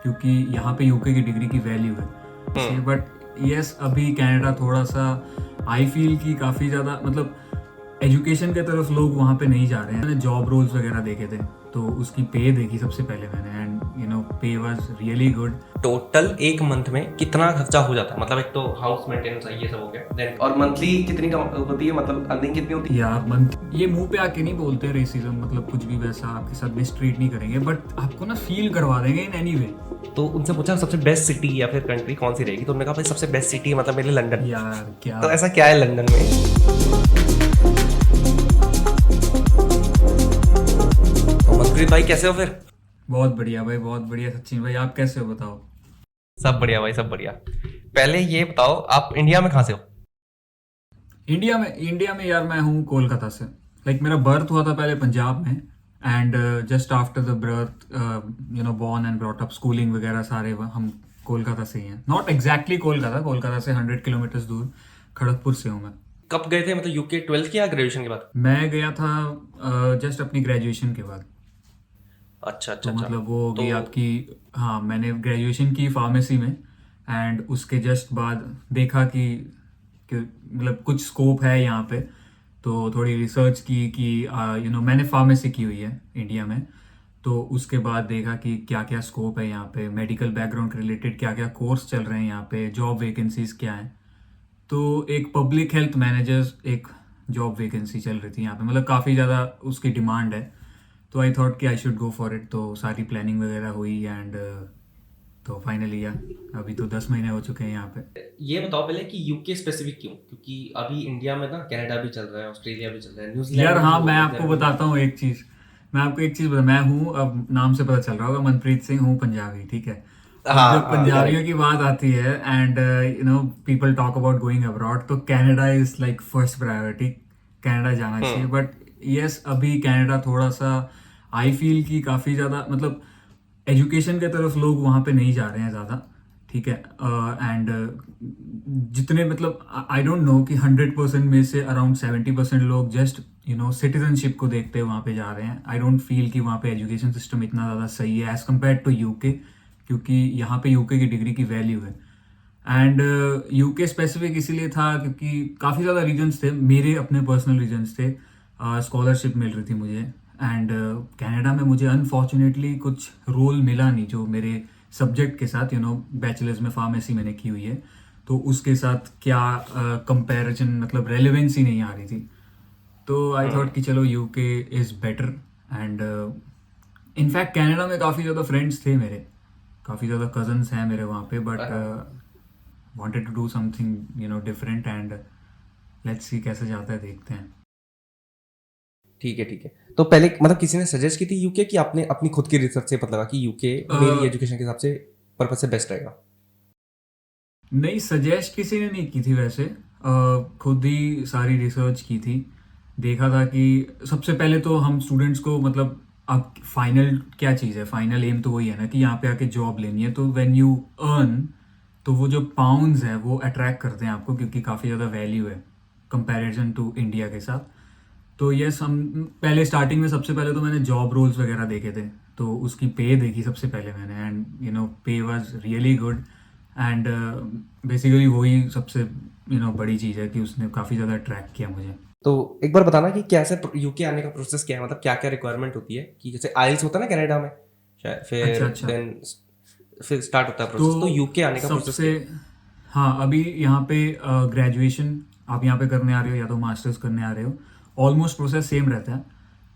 क्योंकि यहाँ पे यूके की डिग्री की वैल्यू है इसलिए। बट यस, अभी कनाडा थोड़ा सा आई फील कि काफ़ी ज़्यादा मतलब एजुकेशन के तरफ लोग वहाँ पे नहीं जा रहे हैं। मैंने जॉब रोल्स वगैरह देखे थे तो उसकी पे देखी सबसे पहले मैंने, एंड पे वाज रियली गुड। टोटल एक मंथ में कितना खर्चा हो जाता है? मतलब एक तो हाउस मेंटेनेंस ये सब हो गया, देन और मंथली कितनी होती है, मतलब अर्निंग कितनी होती है? यार मंथ ये मुंह पे आके नहीं बोलते रेसिज्म, मतलब कुछ भी वैसा आपके साथ मिसट्रीट नहीं करेंगे, बट आपको ना फील करवा देंगे इन एनी वे। तो उनसे पूछा सबसे बेस्ट सिटी या फिर कंट्री कौन सी रहेगी, तो उन्होंने कहा भाई सबसे बेस्ट सिटी मतलब मेरे लिए लंदन। यार क्या तो ऐसा क्या है लंदन में? तो मनप्रीत भाई कैसे हो फिर? बहुत बढ़िया भाई, बहुत बढ़िया। सचिन भाई आप कैसे हो बताओ? सब बढ़िया भाई, सब बढ़िया। पहले ये बताओ आप इंडिया में कहाँ से हो? इंडिया में यार मैं हूँ कोलकाता से। लाइक मेरा बर्थ हुआ था पहले पंजाब में, and just after the birth born and brought up, schooling वगैरह सारे हम कोलकाता से ही हैं। नॉट एग्जैक्टली कोलकाता, कोलकाता से 100 किलोमीटर्स दूर खड़गपुर से हूँ मैं। कब गए थे, मतलब यूके 12th की या ग्रेजुएशन के बाद? मैं गया था जस्ट अपनी ग्रेजुएशन के बाद। अच्छा अच्छा तो अच्छा। मतलब वो तो होगी आपकी, हाँ मैंने ग्रेजुएशन की फार्मेसी में, एंड उसके जस्ट बाद देखा कि मतलब कुछ स्कोप है यहाँ पे। तो थोड़ी रिसर्च की कि मैंने फार्मेसी की हुई है इंडिया में। तो उसके बाद देखा कि क्या क्या स्कोप है यहाँ पे, मेडिकल बैकग्राउंड रिलेटेड क्या क्या कोर्स चल रहे हैं यहाँ पे, जॉब वैकेंसीज क्या हैं। तो एक पब्लिक हेल्थ मैनेजर्स एक जॉब वैकेंसी चल रही थी यहाँ पे, मतलब काफ़ी ज़्यादा उसकी डिमांड है। तो आई थॉट कि I should go for it. तो सारी प्लानिंग वगैरह हुई, एंड तो फाइनली यार अभी तो 10 महीने हो चुके हैं यहाँ पे। ये बताओ पहले कि यूके स्पेसिफिक क्यों? क्योंकि अभी इंडिया में ना कनाडा भी चल रहा है, ऑस्ट्रेलिया भी चल रहा है, यार न्यूजीलैंड भी हाँ, जो मैं है आपको इधर भी। बताता हूँ एक चीज़। मैं आपको एक चीज़ बता, मैं हूँ, अब नाम से पता चल रहा होगा, मनप्रीत सिंह हूँ, पंजाबी, ठीक है। अब हाँ जब हाँ पंजाबियों करेक्ट। की बात आती है and people talk about going abroad, तो Canada is like first priority. Canada जाना चाहिए। बट यस, अभी कनाडा थोड़ा सा आई फील कि काफ़ी ज़्यादा मतलब एजुकेशन के तरफ लोग वहाँ पे नहीं जा रहे हैं ज़्यादा, ठीक है। एंड जितने मतलब आई डोंट नो कि 100% में से अराउंड 70% लोग जस्ट सिटीजनशिप को देखते हुए वहाँ पे जा रहे हैं। आई डोंट फील कि वहाँ पे एजुकेशन सिस्टम इतना ज़्यादा सही है एज़ कम्पेयर टू यूके, क्योंकि यहाँ पे यूके की डिग्री की वैल्यू है। एंड यूके स्पेसिफिक इसीलिए था क्योंकि काफ़ी ज़्यादा रीजंस थे, मेरे अपने पर्सनल रीजंस थे। स्कॉलरशिप मिल रही थी मुझे, एंड कनाडा में मुझे अनफॉर्चुनेटली कुछ रोल मिला नहीं जो मेरे सब्जेक्ट के साथ, बैचलर्स में फार्मेसी मैंने की हुई है, तो उसके साथ क्या कंपैरिजन, मतलब रेलेवेंसी नहीं आ रही थी। तो आई थॉट कि चलो UK is better. And in fact Canada में काफ़ी ज़्यादा फ्रेंड्स थे मेरे, काफ़ी ज़्यादा कजन्स हैं मेरे वहाँ पे, but wanted to do something different, and let's see कैसे जाता है, देखते हैं। ठीक है ठीक है। तो पहले मतलब किसी ने सजेस्ट की थी यूके, कि आपने अपनी खुद की रिसर्च से पता लगा कि यूके मेरी एजुकेशन के हिसाब से पर्पज से बेस्ट रहेगा? नहीं, सजेस्ट किसी ने नहीं की थी वैसे। खुद ही सारी रिसर्च की थी। देखा था कि सबसे पहले तो हम स्टूडेंट्स को मतलब अब फाइनल क्या चीज़ है, फाइनल एम तो वही है ना कि यहाँ पे आके जॉब लेनी है। तो व्हेन यू अर्न, तो वो जो पाउंड्स हैं वो अट्रैक्ट करते हैं आपको, क्योंकि काफ़ी ज़्यादा वैल्यू है कंपैरिजन टू इंडिया के साथ। तो यस, हम पहले स्टार्टिंग में सबसे पहले तो मैंने जॉब रोल्स वगैरह देखे थे, तो उसकी पे देखी सबसे पहले मैंने, एंड पे was really good. And basically वही सबसे बड़ी चीज़ है कि उसने काफ़ी ज़्यादा अट्रैक्ट किया मुझे। तो एक बार बताना कि कैसे यूके आने का प्रोसेस क्या है, मतलब क्या क्या रिक्वायरमेंट होती है, कि जैसे आइल्स होता है ना कनाडा में शायद, अच्छा फिर अच्छा। देन फिर स्टार्ट होता है तो प्रोसेस, तो यूके आने का प्रोसेस सबसे, क्या है? हाँ अभी यहाँ पे ग्रेजुएशन आप यहाँ पे करने आ रहे हो या तो मास्टर्स करने आ रहे हो, ऑलमोस्ट प्रोसेस सेम रहता है।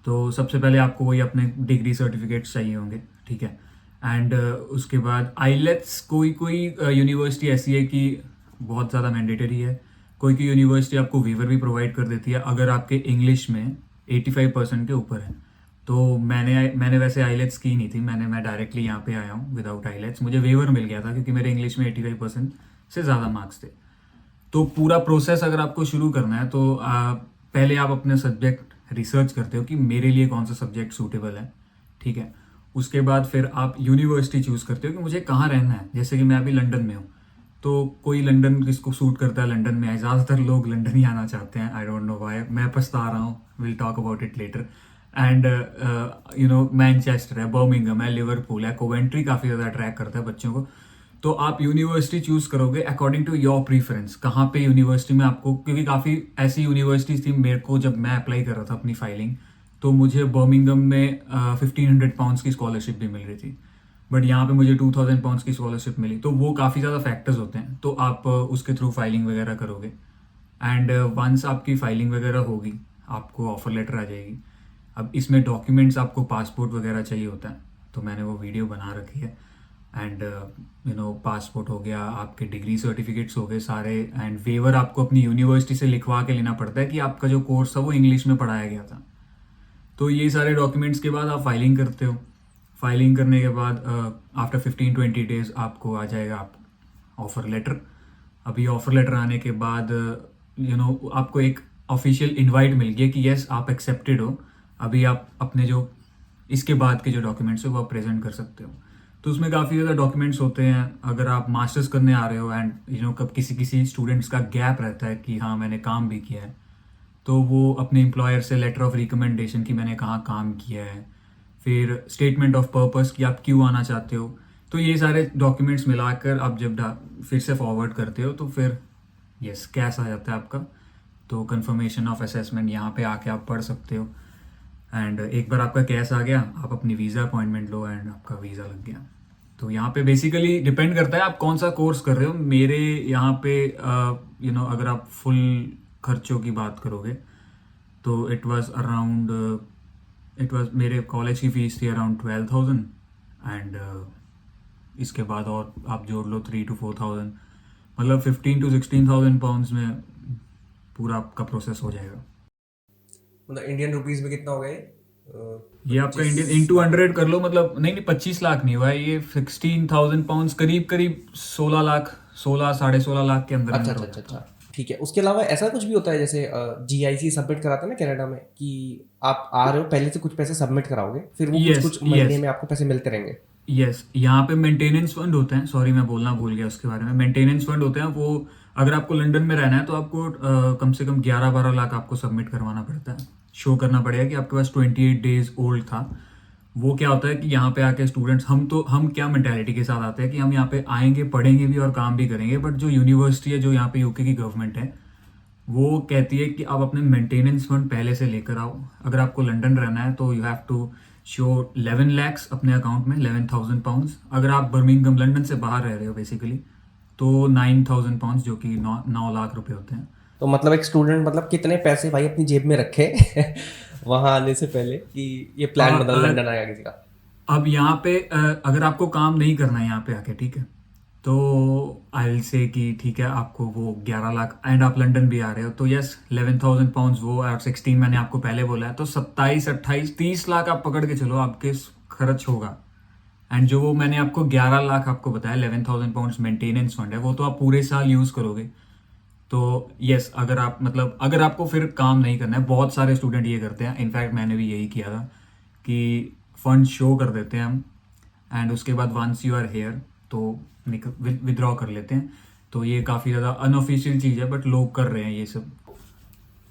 तो सबसे पहले आपको वही अपने डिग्री सर्टिफिकेट्स चाहिए होंगे, ठीक है। एंड उसके बाद आईलेट्स, कोई कोई यूनिवर्सिटी ऐसी है कि बहुत ज़्यादा मैंडेटरी है, कोई कोई यूनिवर्सिटी आपको वेवर भी प्रोवाइड कर देती है अगर आपके इंग्लिश में 85% के ऊपर है। तो मैंने वैसे आईलेट्स की नहीं थी, मैं डायरेक्टली यहाँ पे आया हूँ विदाउट आईलेट्स। मुझे वेवर मिल गया था क्योंकि मेरे इंग्लिश में 85% से ज़्यादा मार्क्स थे। तो पूरा प्रोसेस अगर आपको शुरू करना है तो पहले आप अपने सब्जेक्ट रिसर्च करते हो कि मेरे लिए कौन सा सब्जेक्ट सूटेबल है, ठीक है। उसके बाद फिर आप यूनिवर्सिटी चूज़ करते हो कि मुझे कहाँ रहना है। जैसे कि मैं अभी लंदन में हूँ, तो कोई लंदन किसको सूट करता है लंदन में आए, ज़्यादातर लोग लंदन ही आना चाहते हैं। आई डोंट नो वाई, मैं पछता रहा हूँ, will talk about it later. And Manchester है, बर्मिंघम है, लिवरपूल है, कोवेंट्री काफ़ी ज़्यादा अट्रैक्ट करता है बच्चों को। तो आप यूनिवर्सिटी चूज़ करोगे अकॉर्डिंग टू योर प्रीफरेंस, कहाँ पे यूनिवर्सिटी में आपको, क्योंकि काफ़ी ऐसी यूनिवर्सिटीज़ थी मेरे को जब मैं अप्लाई कर रहा था अपनी फाइलिंग, तो मुझे बर्मिंघम में 1500 की स्कॉलरशिप भी मिल रही थी, बट यहाँ पे मुझे 2000 की स्कॉलरशिप मिली। तो वो काफ़ी ज़्यादा फैक्टर्स होते हैं, तो आप उसके थ्रू फाइलिंग वगैरह करोगे। एंड वंस आपकी फाइलिंग वगैरह होगी, आपको ऑफर लेटर आ जाएगी। अब इसमें डॉक्यूमेंट्स आपको पासपोर्ट वगैरह चाहिए होता है, तो मैंने वो वीडियो बना रखी है। एंड पासपोर्ट हो गया, आपके डिग्री सर्टिफिकेट्स हो गए सारे, एंड वेवर आपको अपनी यूनिवर्सिटी से लिखवा के लेना पड़ता है कि आपका जो कोर्स था वो इंग्लिश में पढ़ाया गया था। तो ये सारे डॉक्यूमेंट्स के बाद आप फाइलिंग करते हो। फाइलिंग करने के बाद आफ्टर 15-20 डेज आपको आ जाएगा आप ऑफ़र लेटर। अभी ऑफ़र लेटर आने के बाद आपको एक ऑफिशियल इनवाइट मिल गया कि यस आप एक्सेप्टेड हो। अभी आप अपने जो इसके बाद के जो डॉक्यूमेंट्स है वो आप प्रेजेंट कर सकते हो। तो उसमें काफ़ी ज़्यादा डॉक्यूमेंट्स होते हैं। अगर आप मास्टर्स करने आ रहे हो एंड कब किसी किसी स्टूडेंट्स का गैप रहता है कि हाँ मैंने काम भी किया है, तो वो अपने एम्प्लॉयर से लेटर ऑफ रिकमेंडेशन कि मैंने कहाँ काम किया है, फिर स्टेटमेंट ऑफ पर्पस कि आप क्यों आना चाहते हो। तो ये सारे डॉक्यूमेंट्स मिलाकर आप जब फिर से फॉरवर्ड करते हो तो फिर यस कैश आ जाता है आपका। तो कंफर्मेशन ऑफ असेसमेंट यहाँ पे आके आप पढ़ सकते हो। एंड एक बार आपका कैश आ गया, आप अपनी वीज़ा अपॉइंटमेंट लो एंड आपका वीज़ा लग गया। तो यहाँ पे बेसिकली डिपेंड करता है आप कौन सा कोर्स कर रहे हो। मेरे यहाँ पे अगर आप फुल खर्चों की बात करोगे तो इट वाज मेरे कॉलेज की फ़ीस थी अराउंड 12,000। एंड इसके बाद और आप जोड़ लो 3 to 4,000, मतलब 15 to 16,000 पाउंड्स में पूरा आपका प्रोसेस हो जाएगा। मतलब इंडियन रुपीस में कितना हो गया ये आपका इंडियन इंटू 100 कर लो, मतलब नहीं 25 लाख नहीं हुआ है ये, 16,000 पाउंड्स, करीब करीब 16 लाख, 16-16.5 लाख के अंदर अच्छा अंदर अच्छा होता अच्छा है। अच्छा ठीक है। उसके अलावा ऐसा कुछ भी होता है जैसे जीआईसी सबमिट कराते हैं ना कनाडा में, कि आप आ रहे हो पहले से कुछ पैसे सबमिट कराओगे, फिर वो कुछ यस कुछ महीने यस में आपको पैसे मिलते रहेंगे। यस, यहाँ पे मेंटेनेंस फंड होते हैं, सॉरी मैं बोलना भूल गया उसके बारे में। मेंटेनेंस फंड होते हैं वो, अगर आपको लंदन में रहना है तो आपको कम से कम 11-12 लाख आपको सबमिट करवाना पड़ता है। शो करना पड़ेगा कि आपके पास 28 डेज ओल्ड था। वो क्या होता है कि यहाँ पे आके स्टूडेंट्स, हम क्या मेंटालिटी के साथ आते हैं कि हम यहाँ पे आएंगे, पढ़ेंगे भी और काम भी करेंगे, बट जो यूनिवर्सिटी है, जो यहाँ पे यूके की गवर्नमेंट है, वो कहती है कि आप अपने मेंटेनेंस फंड पहले से लेकर आओ। अगर आपको लंदन रहना है तो you have to show 11 lakhs अपने अकाउंट में, 11,000 पाउंड्स। अगर आप बर्मिंघम लंदन से बाहर रह रहे हो बेसिकली, तो 9,000 पाउंड्स, जो कि 9 लाख रुपए होते हैं। तो मतलब एक स्टूडेंट मतलब कितने पैसे भाई अपनी जेब में रखे वहां आने से पहले, कि ये प्लान मतलब अ, लंदन आएगा किसी का। अब यहाँ पे अगर आपको काम नहीं करना है यहाँ पे आके, ठीक है, तो आई विल से कि ठीक है आपको वो 11 लाख, एंड आप लंदन भी आ रहे हो तो यस 11,000 पाउंड्स वो, और 16 मैंने आपको पहले बोला है, तो 27-28-30 लाख आप पकड़ के चलो आपके खर्च होगा। एंड जो वो मैंने आपको 11 लाख आपको बताया 11,000 पाउंड्स मेंटेनेंस फंड है, वो तो आप पूरे साल यूज़ करोगे। तो यस, अगर आप मतलब अगर आपको फिर काम नहीं करना है, बहुत सारे स्टूडेंट ये करते हैं, इनफैक्ट मैंने भी यही किया था कि फंड शो कर देते हैं हम, एंड उसके बाद वंस यू आर हेयर तो विदड्रॉ कर लेते हैं। तो ये काफ़ी ज़्यादा अनऑफिशियल चीज़ है, बट लोग कर रहे हैं ये सब।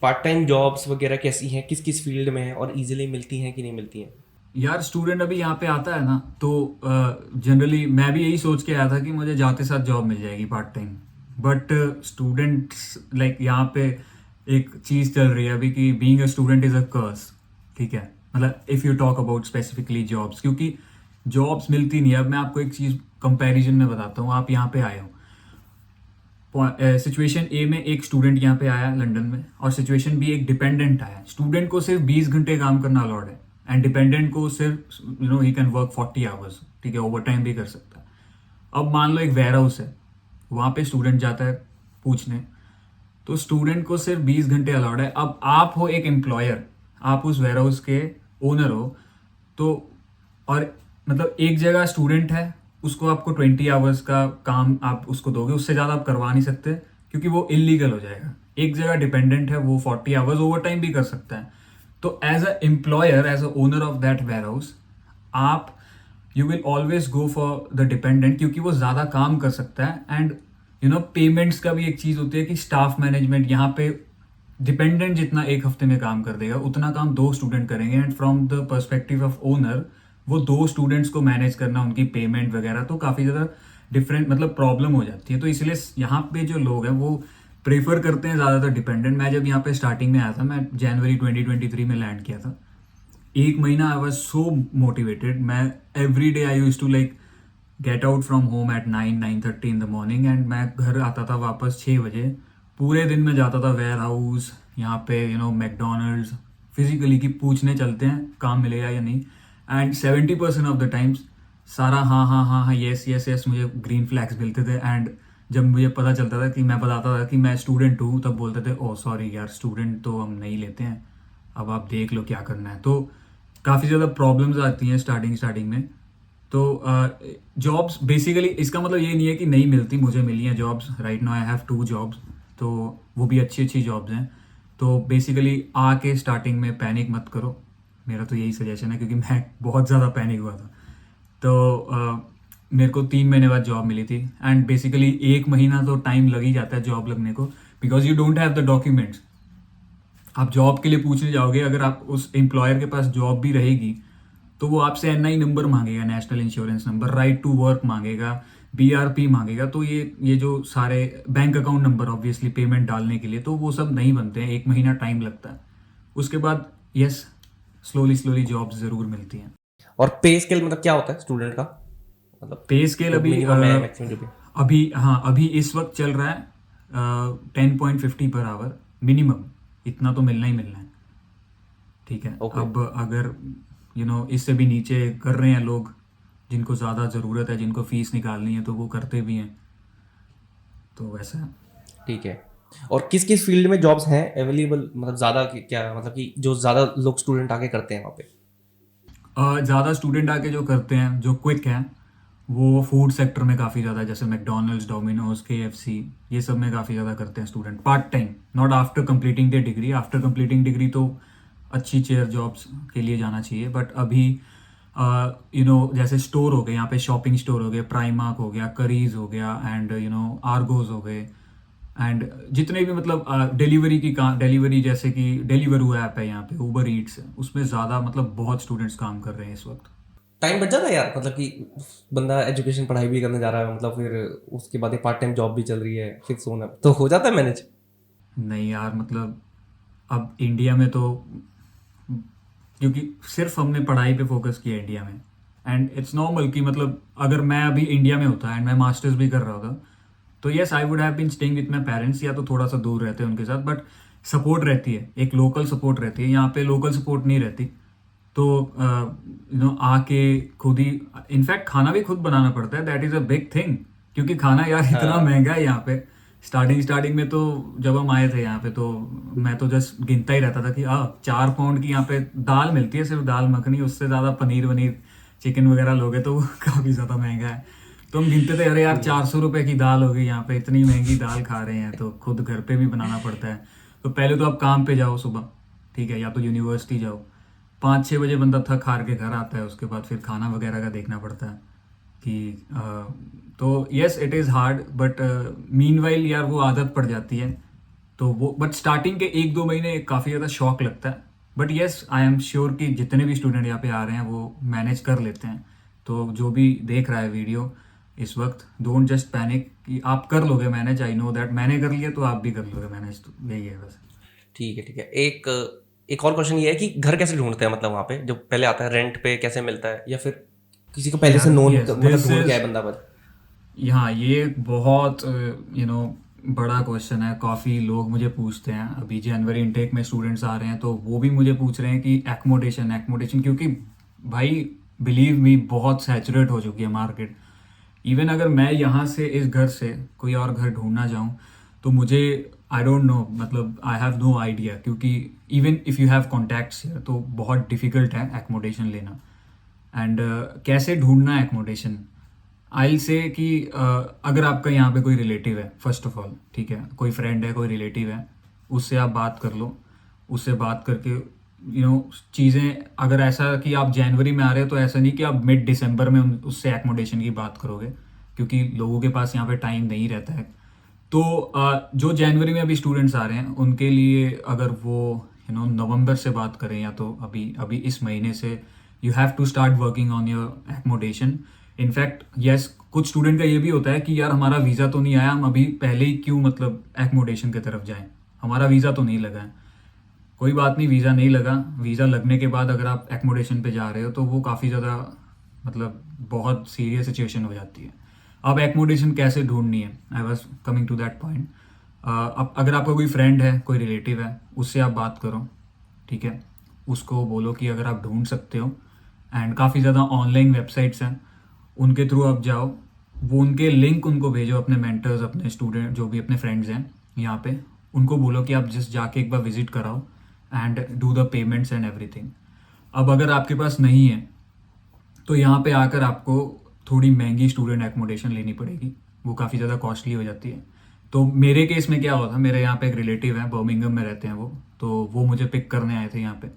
पार्ट टाइम जॉब्स वगैरह कैसी हैं, किस किस फील्ड में हैं, और इजीली मिलती हैं कि नहीं मिलती हैं? यार स्टूडेंट अभी यहाँ पे आता है ना, तो जनरली मैं भी यही सोच के आया था कि मुझे जाते साथ जॉब मिल जाएगी part time, but students like यहाँ पे एक चीज़ चल रही है अभी कि being a student is a curse. ठीक है, मतलब if you talk about specifically jobs, क्योंकि जॉब्स मिलती नहीं है। अब मैं आपको एक चीज़ कंपैरिजन में बताता हूँ। आप यहाँ पे आए हो, सिचुएशन ए में एक स्टूडेंट यहाँ पे आया लंदन में, और सिचुएशन बी एक डिपेंडेंट आया। स्टूडेंट को सिर्फ 20 घंटे काम करना अलाउड है, एंड डिपेंडेंट को सिर्फ ही कैन वर्क 40 आवर्स। ठीक है, ओवर टाइम भी कर सकता है। अब मान लो एक वेयर हाउस है, वहाँ पे स्टूडेंट जाता है पूछने, तो स्टूडेंट को सिर्फ 20 घंटे अलाउड है। अब आप हो एक एम्प्लॉयर, आप उस वेयर हाउस के ओनर हो, तो और मतलब एक जगह स्टूडेंट है, उसको आपको 20 आवर्स का काम आप उसको दोगे, उससे ज़्यादा आप करवा नहीं सकते क्योंकि वो इलीगल हो जाएगा। एक जगह डिपेंडेंट है, वो 40 आवर्स ओवर टाइम भी कर सकता है। तो as a employer, as a owner of that warehouse, आप you will always go for the dependent, क्योंकि वो ज़्यादा काम कर सकता है। एंड पेमेंट्स का भी एक चीज़ होती है कि स्टाफ मैनेजमेंट यहाँ पे डिपेंडेंट जितना एक हफ्ते में काम कर देगा उतना काम दो स्टूडेंट करेंगे, and from the perspective of owner वो दो स्टूडेंट्स को मैनेज करना, उनकी पेमेंट वगैरह, तो काफ़ी ज़्यादा डिफरेंट मतलब प्रॉब्लम हो जाती है। तो इसलिए यहाँ पे जो लोग हैं वो प्रेफर करते हैं ज़्यादातर डिपेंडेंट। मैं जब यहाँ पे स्टार्टिंग में आया था, मैं जनवरी 2023 में लैंड किया था, एक महीना आई वॉज सो मोटिवेटेड। मैं every day I use to like get out from home at 9-9:30 in the morning, and मैं घर आता था वापस 6 बजे। पूरे दिन में जाता था वेयर हाउस, यहाँ पे मैकडोनल्ड्स, फिजिकली कि पूछने चलते हैं काम मिलेगा या नहीं, एंड 70% ऑफ द टाइम्स सारा हाँ हाँ हाँ हाँ यस यस यस मुझे ग्रीन फ्लैग्स मिलते थे। एंड जब मुझे पता चलता था कि मैं बताता था कि मैं स्टूडेंट हूँ, तब बोलते थे ओ सॉरी यार स्टूडेंट तो हम नहीं लेते हैं, अब आप देख लो क्या करना है। तो काफ़ी ज़्यादा प्रॉब्लम्स आती हैं स्टार्टिंग में। तो जॉब्स बेसिकली इसका मतलब ये नहीं है कि नहीं मिलती, मुझे मिली हैं jobs. Right now I have 2 jobs, तो वो भी अच्छी अच्छी जॉब्स हैं। तो बेसिकली आके स्टार्टिंग में पैनिक मत करो, मेरा तो यही सजेशन है, क्योंकि मैं बहुत ज़्यादा पैनिक हुआ था। तो मेरे को 3 महीने बाद जॉब मिली थी, एंड बेसिकली 1 महीना तो टाइम लग ही जाता है जॉब लगने को, because you don't have the documents. आप जॉब के लिए पूछने जाओगे, अगर आप उस एम्प्लॉयर के पास जॉब भी रहेगी तो वो आपसे एनआई नंबर मांगेगा, national insurance number, right to work मांगेगा, बीआरपी मांगेगा। तो ये जो सारे bank account number obviously payment डालने के लिए, तो वो सब नहीं बनते हैं, 1 महीना टाइम लगता है। उसके बाद यस स्लोली स्लोली जॉब्स ज़रूर मिलती हैं। और पे स्केल मतलब क्या होता है स्टूडेंट का, मतलब पे स्केल जो अभी मिनिमम है मैक्सिमम जो भी? अभी हाँ अभी इस वक्त चल रहा है 10.50 पर आवर मिनिमम, इतना तो मिलना ही मिलना है। ठीक है, ओके। अब अगर इससे भी नीचे कर रहे हैं लोग, जिनको ज़्यादा ज़रूरत है, जिनको फीस निकालनी है, तो वो करते भी हैं, तो वैसा है। ठीक है। और किस किस फील्ड में जॉब्स हैं अवेलेबल, मतलब ज़्यादा क्या मतलब कि जो ज़्यादा लोग स्टूडेंट आके करते हैं वहाँ पे? ज़्यादा स्टूडेंट आके जो करते हैं, जो क्विक हैं, वो फूड सेक्टर में काफ़ी ज़्यादा, जैसे मैकडोनल्ड्स, डोमिनोज, KFC, ये सब में काफ़ी ज़्यादा करते हैं student part time, not after completing the degree. After completing degree तो अच्छी चेयर जॉब्स के लिए जाना चाहिए, बट अभी जैसे स्टोर हो गए, यहाँ पे शॉपिंग स्टोर हो गए, प्राइमार्क हो गया, करीज हो गया, एंड आर्गोज हो गए, एंड जितने भी मतलब डिलीवरी की काम, डिलीवरी जैसे कि डिलीवरू ऐप है यहाँ पे, उबर ईट्स है, उसमें ज़्यादा मतलब बहुत स्टूडेंट्स काम कर रहे हैं इस वक्त। टाइम बच जाता है यार, मतलब कि बंदा एजुकेशन पढ़ाई भी करने जा रहा है, मतलब फिर उसके बाद पार्ट टाइम जॉब भी चल रही है, फिर सोना तो हो जाता है मैनेज? नहीं यार, मतलब अब इंडिया में तो, क्योंकि सिर्फ हमने पढ़ाई पे फोकस किया इंडिया में, एंड इट्स नॉर्मल कि मतलब अगर मैं अभी इंडिया में होता एंड मैं मास्टर्स भी कर रहा होता, तो yes I would have been staying with my parents, या तो थोड़ा सा दूर रहते हैं उनके साथ, बट सपोर्ट रहती है, एक लोकल सपोर्ट रहती है। यहाँ पे लोकल सपोर्ट नहीं रहती, तो आके खुद ही, इनफैक्ट खाना भी खुद बनाना पड़ता है, that is a big thing, क्योंकि खाना यार इतना महंगा है यहाँ पे। स्टार्टिंग में तो जब हम आए थे यहाँ पे, तो मैं तो जस्ट गिनता ही रहता था कि 4 पाउंड की यहाँ पे दाल मिलती है, सिर्फ दाल मखनी, उससे ज़्यादा पनीर वनीर चिकन वगैरह लोगे तो वो काफ़ी ज़्यादा महंगा है। तो हम गिनते थे, अरे यार 400 रुपये की दाल हो गई यहाँ पे, इतनी महंगी दाल खा रहे हैं, तो खुद घर पे भी बनाना पड़ता है। तो पहले तो आप काम पे जाओ सुबह, ठीक है, या तो यूनिवर्सिटी जाओ, 5-6 बजे बंदा थक हार के घर आता है, उसके बाद फिर खाना वगैरह का देखना पड़ता है कि तो yes it is hard, but meanwhile यार वो आदत पड़ जाती है। तो वो बट स्टार्टिंग के 1-2 महीने काफ़ी ज़्यादा शॉक लगता है, but yes I am sure कि जितने भी स्टूडेंट यहाँ पे आ रहे हैं वो मैनेज कर लेते हैं। तो जो भी देख रहा है वीडियो इस वक्त, डोंट जस्ट पैनिक, कि आप कर लोगे मैनेज, आई नो दैट, मैंने कर लिया तो आप भी कर लोगे मैनेज, तो यही है बस। ठीक है ठीक है। एक एक और क्वेश्चन ये है कि घर कैसे ढूंढते हैं, मतलब वहाँ पे जो पहले आता है रेंट पे कैसे मिलता है, या फिर किसी को पहले से यार नोन यस मतलब दिस ढूंढ के इज, आए बंदा पर? हाँ ये एक बहुत बड़ा क्वेश्चन है। काफ़ी लोग मुझे पूछते हैं, अभी जनवरी इनटेक में स्टूडेंट्स आ रहे हैं, तो वो भी मुझे पूछ रहे हैं कि एकोमोडेशन, क्योंकि भाई बिलीव मी बहुत सैचुरेट हो चुकी है मार्केट। इवन अगर मैं यहाँ से इस घर से कोई और घर ढूंढना जाऊँ, तो मुझे आई डोंट नो, मतलब आई हैव नो आइडिया, क्योंकि even if you have contacts तो बहुत डिफ़िकल्ट है एकोमोडेशन लेना। एंड कैसे ढूंढना है एकोमोडेशन, आई से कि अगर आपका यहाँ पे कोई रिलेटिव है, फर्स्ट ऑफ ऑल, ठीक है, कोई फ्रेंड है, कोई रिलेटिव है, उससे आप बात कर लो। उससे बात करके चीज़ें, अगर ऐसा कि आप जनवरी में आ रहे हो, तो ऐसा नहीं कि आप मिड दिसंबर में उससे एकोमोडेशन की बात करोगे, क्योंकि लोगों के पास यहाँ पे टाइम नहीं रहता है। तो जो जनवरी में अभी स्टूडेंट्स आ रहे हैं उनके लिए अगर वो नवंबर से बात करें या तो अभी अभी इस महीने से you have to start working on your accommodation. In fact yes, कुछ स्टूडेंट का ये भी होता है कि यार हमारा वीज़ा तो नहीं आया, हम अभी पहले ही क्यों मतलब एकोमोडेशन की तरफ जाएं, हमारा वीज़ा तो नहीं लगा है। कोई बात नहीं, वीज़ा नहीं लगा, वीज़ा लगने के बाद अगर आप एकोमोडेशन पे जा रहे हो तो वो काफ़ी ज़्यादा मतलब बहुत सीरियस सिचुएशन हो जाती है। अब एकोमोडेशन कैसे ढूंढनी है, I was coming to that point. अब अगर आपका कोई फ्रेंड है, कोई रिलेटिव है, उससे आप बात करो, ठीक है। उसको बोलो कि अगर आप ढूंढ सकते हो, एंड काफ़ी ज़्यादा ऑनलाइन वेबसाइट्स हैं, उनके थ्रू आप जाओ, वो उनके लिंक उनको भेजो, अपने मेंटर्स, अपने स्टूडेंट, जो भी अपने फ्रेंड्स हैं यहाँ पे, उनको बोलो कि आप जस्ट जाके एक बार विजिट कराओ and do the payments and everything. अब अगर आपके पास नहीं है तो यहाँ पे आकर आपको थोड़ी महंगी स्टूडेंट एकोमोडेशन लेनी पड़ेगी, वो काफ़ी ज़्यादा कॉस्टली हो जाती है। तो मेरे केस में क्या हुआ था, मेरे यहाँ पे एक रिलेटिव है, बर्मिंघम में रहते हैं वो, तो वो मुझे पिक करने आए थे यहाँ पे,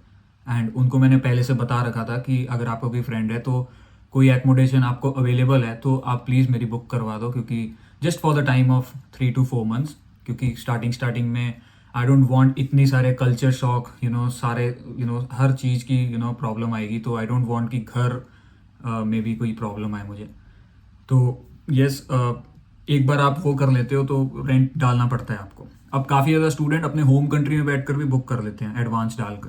एंड उनको मैंने पहले से बता रखा था कि अगर आपका कोई फ्रेंड है तो कोई एकोमोडेशन आपको अवेलेबल है तो आप प्लीज़ मेरी बुक करवा दो, क्योंकि just for the time of 3 to 4 months, क्योंकि स्टार्टिंग में आई डोंट वांट इतनी सारे कल्चर शॉक, सारे हर चीज़ की प्रॉब्लम आएगी, तो आई डोंट वांट कि घर में भी कोई प्रॉब्लम आए मुझे। तो यस, एक बार आप वो कर लेते हो तो रेंट डालना पड़ता है आपको। अब काफ़ी ज़्यादा स्टूडेंट अपने होम कंट्री में बैठकर भी बुक कर लेते हैं एडवांस डालकर।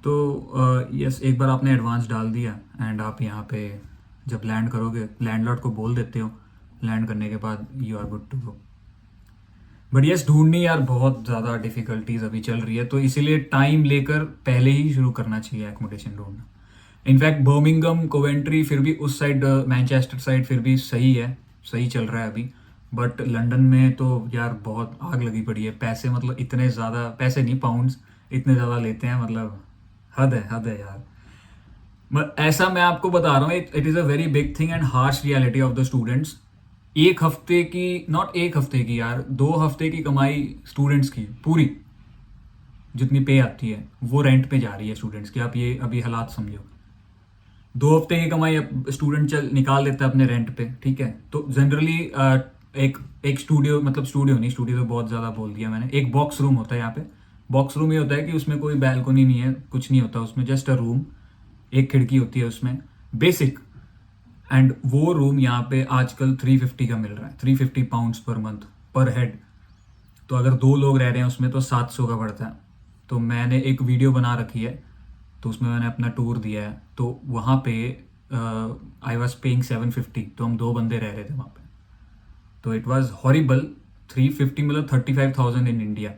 तो यस, एक बार आपने एडवांस डाल दिया एंड आप यहाँ पे जब लैंड करोगे, लैंडलॉर्ड को बोल देते हो, लैंड करने के बाद you are good to go. But yes, ढूंढनी यार बहुत ज़्यादा डिफिकल्टीज अभी चल रही है, तो इसीलिए टाइम लेकर पहले ही शुरू करना चाहिए एकोमोडेशन ढूंढना। इनफैक्ट बर्मिंघम, कोवेंट्री, फिर भी उस साइड मैनचेस्टर साइड फिर भी सही है, सही चल रहा है अभी। बट लंदन में तो यार बहुत आग लगी पड़ी है, पैसे मतलब इतने ज़्यादा, पैसे नहीं पाउंड्स, इतने ज़्यादा लेते हैं, मतलब हद है यार। बट ऐसा मैं आपको बता रहा हूँ, it is a very big thing and harsh reality of the students. एक हफ्ते की, नॉट एक हफ्ते की यार, 2 हफ्ते की कमाई स्टूडेंट्स की पूरी जितनी पे आती है वो रेंट पे जा रही है स्टूडेंट्स की। आप ये अभी हालात समझो, 2 हफ्ते की कमाई स्टूडेंट चल निकाल लेता है अपने रेंट पे, ठीक है। तो जनरली एक एक स्टूडियो, मतलब स्टूडियो नहीं, स्टूडियो तो बहुत ज़्यादा बोल दिया मैंने, एक बॉक्स रूम होता है यहाँ पे। बॉक्स रूम ये होता है कि उसमें कोई बैल्कोनी नहीं है, कुछ नहीं होता उसमें, जस्ट अ रूम, एक खिड़की होती है उसमें, बेसिक। एंड वो रूम यहाँ पे आजकल 350 का मिल रहा है, 350 पाउंड्स पर मंथ पर हेड। तो अगर 2 लोग रह रहे हैं उसमें तो 700 का पड़ता है। तो मैंने एक वीडियो बना रखी है, तो उसमें मैंने अपना टूर दिया है, तो वहाँ पे आई वॉज पेइंग 750, तो हम 2 बंदे रह रहे थे वहाँ पे। तो इट वॉज हॉरिबल। 350 मतलब 35,000 इन इंडिया।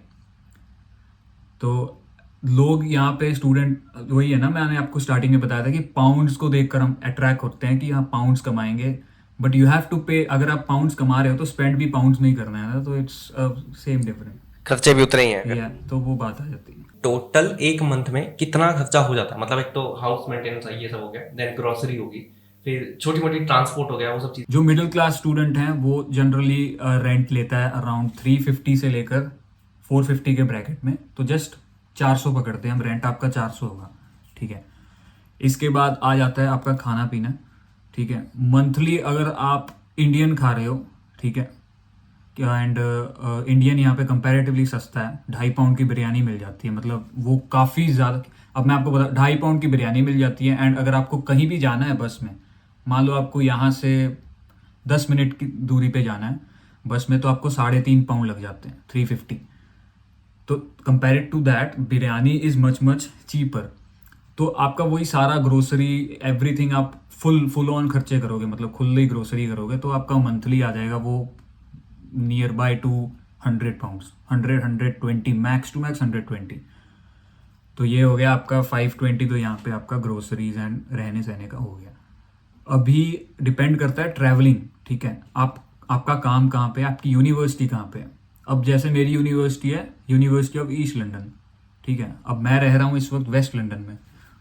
तो लोग यहाँ पे स्टूडेंट, वही है ना, मैंने आपको स्टार्टिंग में बताया था कि पाउंड्स को देखकर हम अट्रैक्ट होते हैं कि हाँ पाउंड्स कमाएंगे, बट यू हैव टू पे। अगर आप पाउंड्स कमा रहे हो तो स्पेंड भी पाउंड्स में ही करना है ना, तो इट्स सेम डिफरेंट। खर्चे भी उतने ही हैं। या तो वो बात आ जाती है। टोटल एक मंथ में कितना खर्चा हो जाता है, मतलब एक तो हाउस मेंटेनेंस ये सब हो गया, देन ग्रोसरी होगी, फिर छोटी मोटी ट्रांसपोर्ट हो गया, वो सब चीज। जो मिडिल क्लास स्टूडेंट हैं वो जनरली रेंट लेता है अराउंड 350 से लेकर 450 के ब्रैकेट में, तो जस्ट 400 पकड़ते हैं हम, रेंट आपका 400 होगा, ठीक है। इसके बाद आ जाता है आपका खाना पीना, ठीक है। मंथली अगर आप इंडियन खा रहे हो, ठीक है, एंड इंडियन यहाँ पे कंपैरेटिवली सस्ता है, 2.5 पाउंड की बिरयानी मिल जाती है, मतलब वो काफ़ी ज़्यादा। अब मैं आपको बता, 2.5 पाउंड की बिरयानी मिल जाती है, एंड अगर आपको कहीं भी जाना है बस में, मान लो आपको यहाँ से 10 मिनट की दूरी पे जाना है बस में, तो आपको 3.5 पाउंड लग जाते हैं, 350। तो compared to that biryani is much much cheaper. तो आपका वही सारा ग्रोसरी एवरीथिंग आप फुल ऑन खर्चे करोगे, मतलब खुली ग्रोसरी करोगे, तो आपका मंथली आ जाएगा वो nearby to 100 pounds, 120, max to max 120। तो ये हो गया आपका 520। तो यहाँ पे आपका ग्रोसरीज एंड रहने सहने का हो गया। अभी डिपेंड करता है ट्रैवलिंग, ठीक है, आपका काम कहाँ पे है, आपकी यूनिवर्सिटी कहाँ पे है। अब जैसे मेरी यूनिवर्सिटी है यूनिवर्सिटी ऑफ ईस्ट लंदन, ठीक है। अब मैं रह रहा हूँ इस वक्त वेस्ट लंदन में,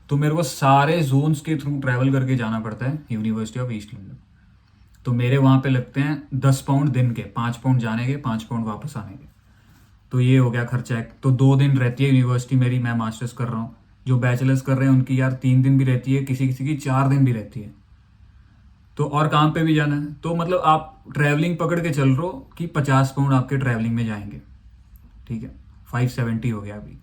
तो मेरे को सारे जोन्स के थ्रू ट्रैवल करके जाना पड़ता है यूनिवर्सिटी ऑफ ईस्ट लंदन। तो मेरे वहाँ पे लगते हैं 10 पाउंड दिन के, 5 पाउंड जाने के, 5 पाउंड वापस आने के। तो ये हो गया खर्चा। तो 2 दिन रहती है यूनिवर्सिटी मेरी, मैं मास्टर्स कर रहा हूँ। जो बैचलर्स कर रहे हैं उनकी यार 3 दिन भी रहती है, किसी किसी की 4 दिन भी रहती है। तो और काम पे भी जाना है, तो मतलब आप ट्रैवलिंग पकड़ के चल रहे हो कि 50 पाउंड आपके ट्रैवलिंग में जाएंगे, ठीक है, 570 हो गया अभी।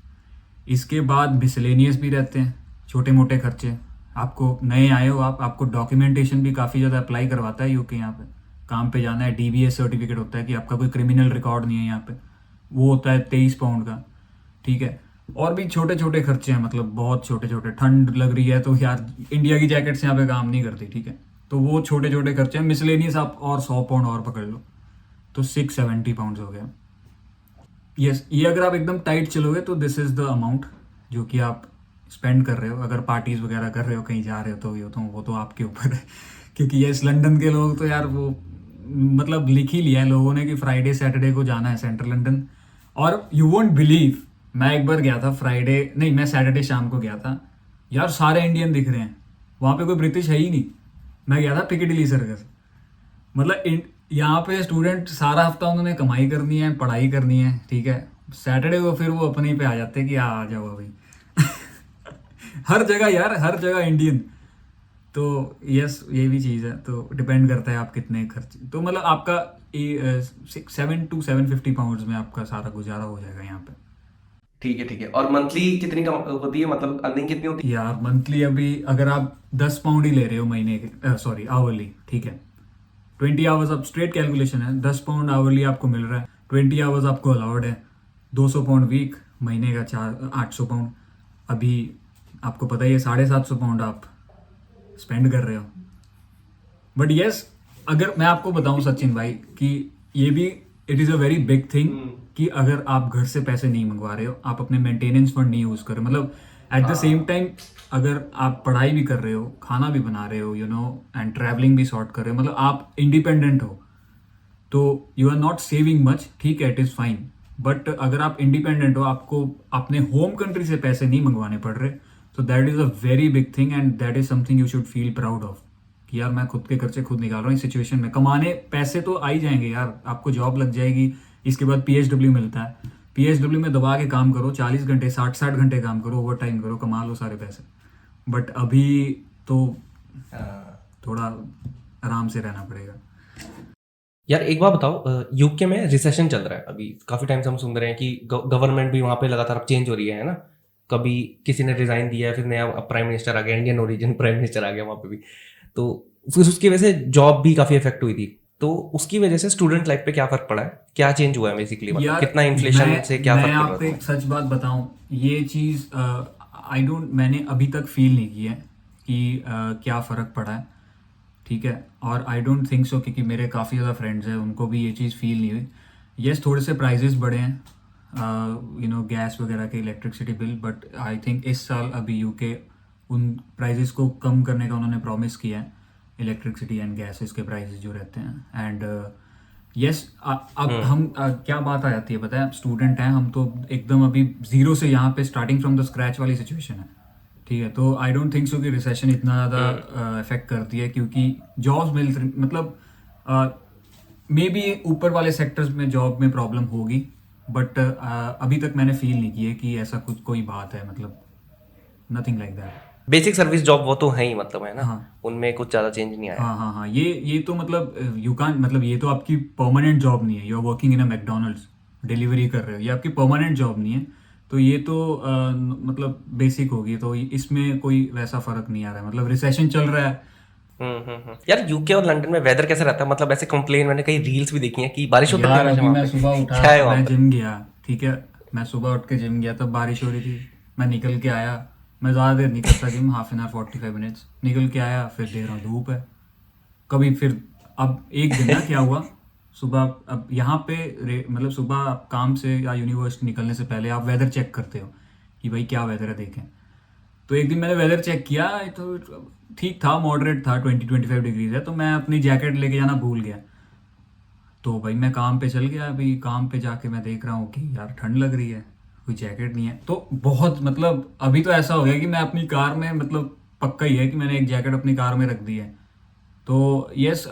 इसके बाद मिसलेनियस भी रहते हैं, छोटे मोटे खर्चे। आपको नए आए हो आप, आपको डॉक्यूमेंटेशन भी काफ़ी ज़्यादा अप्लाई करवाता है यूके यहाँ पे। काम पे जाना है, डीबीएस सर्टिफिकेट होता है कि आपका कोई क्रिमिनल रिकॉर्ड नहीं है यहाँ पे, वो होता है 23 पाउंड का, ठीक है। और भी छोटे छोटे खर्चे हैं, मतलब बहुत छोटे छोटे। ठंड लग रही है तो यार इंडिया की जैकेट्स यहाँ पे काम नहीं करती, ठीक है, तो वो छोटे छोटे खर्चे हैं। मिसलेनियस आप और 100 पाउंड और पकड़ लो, तो 670 पाउंड हो गया। यस, ये अगर आप एकदम टाइट चलोगे तो दिस इज़ द अमाउंट जो कि आप स्पेंड कर रहे हो। अगर पार्टीज वगैरह कर रहे हो, कहीं जा रहे हो, तो वो तो आपके ऊपर है क्योंकि यस, लंदन के लोग तो यार वो मतलब लिख ही लिया है लोगों ने कि फ्राइडे सैटरडे को जाना है सेंट्रल लंदन। और यू वोंट बिलीव, मैं एक बार गया था फ्राइडे, नहीं मैं सैटरडे शाम को गया था, यार सारे इंडियन दिख रहे हैं वहाँ पे, कोई ब्रिटिश है ही नहीं। मैं गया था पिकेडिली सर्कस, मतलब यहाँ पे स्टूडेंट सारा हफ्ता उन्होंने कमाई करनी है, पढ़ाई करनी है, ठीक है, सैटरडे को फिर वो अपने ही पे आ जाते हैं कि आ जाओ अभी हर जगह यार, हर जगह इंडियन। तो यस, ये भी चीज़ है, तो डिपेंड करता है आप कितने खर्च, तो मतलब आपका 7 to 750 पाउंड में आपका सारा गुजारा हो जाएगा यहाँ पे। ठीक है। और मंथली कितनी कम होती है, मतलब अर्निंग कितनी होती यार मंथली अभी अगर आप 10 पाउंड ही ले रहे हो महीने के, सॉरी आवरली, ठीक है, 20 आवर्स, अब स्ट्रेट कैलकुलेशन है, 10 पाउंड आवरली आपको मिल रहा है, 20 आवर्स आपको अलाउड है, 200 पाउंड वीक, महीने का 800 पाउंड। अभी आपको पता ही है 750 पाउंड आप स्पेंड कर रहे हो। बट यस, अगर मैं आपको बताऊं सचिन भाई कि ये भी it is a very big thing कि अगर आप घर से पैसे नहीं मंगवा रहे हो, आप अपने मेंटेनेंस फंड नहीं यूज़ कर रहे हो, मतलब एट द सेम टाइम अगर आप पढ़ाई भी कर रहे हो, खाना भी बना रहे हो, एंड ट्रैवलिंग भी सॉर्ट कर रहे हो, मतलब आप इंडिपेंडेंट हो, तो you are not saving much, ठीक है, इट इज़ फाइन। बट अगर आप इंडिपेंडेंट हो, आपको अपने होम कंट्री से पैसे नहीं मंगवाने पड़ रहे, तो that is a very big thing and that is something you should feel proud of कि यार मैं खुद के खर्चे खुद निकाल रहा हूँ इस सिचुएशन में। कमाने पैसे तो आ ही जाएंगे यार, आपको जॉब लग जाएगी, इसके बाद पीएसडब्ल्यू मिलता है, पीएसडब्ल्यू में दबा के काम करो, 40 घंटे 60 घंटे काम करो, ओवर टाइम करो, कमा लो सारे पैसे। बट अभी तो है? थोड़ा आराम से रहना पड़ेगा। यार एक बात बताओ, यूके में रिसेशन चल रहा है अभी, काफी टाइम से हम सुन रहे हैं कि गवर्नमेंट भी वहाँ पे लगातार अब चेंज हो रही है ना। कभी किसी ने रिजाइन दिया है, फिर नया प्राइम मिनिस्टर आ गया, इंडियन ओरिजिन प्राइम मिनिस्टर आ गया वहाँ पे भी। तो फिर उसकी वजह से जॉब भी काफी इफेक्ट हुई थी। तो उसकी वजह से स्टूडेंट लाइफ पे क्या फर्क पड़ा है, क्या चेंज हुआ है बेसिकली, मतलब यार कितना इन्फ्लेशन से क्या मैं फर्क पड़ रहा है आपको एक तुम्हें? सच बात बताऊं, ये चीज़ आई डोंट, मैंने अभी तक फील नहीं की है कि क्या फ़र्क पड़ा है, ठीक है, और आई डोंट थिंक सो, क्योंकि मेरे काफ़ी ज़्यादा फ्रेंड्स हैं उनको भी ये चीज़ फील नहीं हुई। यस, थोड़े से प्राइजेस बढ़े हैं, गैस वगैरह के, electricity bill, but I think इस साल अभी यूके उन प्राइजेस को कम करने का उन्होंने प्रॉमिस किया है, इलेक्ट्रिसिटी एंड गैसेस के प्राइजेस जो रहते हैं। एंड यस, अब हम क्या बात आ जाती है पता है, स्टूडेंट हैं हम तो एकदम अभी जीरो से यहाँ पे स्टार्टिंग फ्रॉम द स्क्रैच वाली सिचुएशन है, ठीक है, तो आई डोंट थिंक सो कि रिसेशन इतना ज़्यादा इफेक्ट करती है, क्योंकि जॉब्स मिल मतलब मे बी ऊपर वाले सेक्टर्स में जॉब में प्रॉब्लम होगी, बट अभी तक मैंने फील नहीं की है कि ऐसा कुछ कोई बात है, मतलब nothing like that. Basic service job वो तो है ही, मतलब है ना, हाँ उनमें कुछ ज्यादा चेंज नहीं आया। हाँ हाँ हाँ, ये तो मतलब यू कान, मतलब ये तो आपकी परमानेंट जॉब नहीं है, you are working in a McDonald's, delivery कर रहे हो, ये आपकी परमानेंट जॉब नहीं है, तो ये तो मतलब बेसिक होगी, तो इसमें कोई वैसा फर्क नहीं आ रहा है, मतलब रिसेशन चल रहा है। यार यूके और लंदन में वेदर कैसा रहता है, मतलब ऐसे कंप्लेन मैंने कई रील्स भी देखी हैं कि बारिश होती है यार हमेशा अभी वहाँ मैं पे। सुबह उठा, क्या है वहाँ मैं पे? जिम गया, ठीक है, मैं सुबह उठ के जिम गया तब बारिश हो रही थी, मैं निकल के आया, मैं ज़्यादा देर नहीं करता gym, half an hour 45 minutes, निकल के आया, फिर देख रहा हूँ धूप है। कभी फिर, अब एक दिन ना क्या हुआ, सुबह, अब यहाँ पे मतलब सुबह आप काम से या यूनिवर्सिटी निकलने से पहले आप वेदर चेक करते हो कि भाई क्या वेदर है देखें। तो एक दिन मैंने वेदर चेक किया तो ठीक था, मॉडरेट था, 20-25 डिग्रीज है, तो मैं अपनी जैकेट लेके जाना भूल गया। तो भाई मैं काम पे चल गया, अभी काम पे जाके मैं देख रहा हूँ कि यार ठंड लग रही है, कोई जैकेट नहीं है, तो बहुत मतलब अभी तो ऐसा हो गया कि मैं अपनी कार में, मतलब पक्का ही है कि मैंने एक जैकेट अपनी कार में रख दी है। तो यस,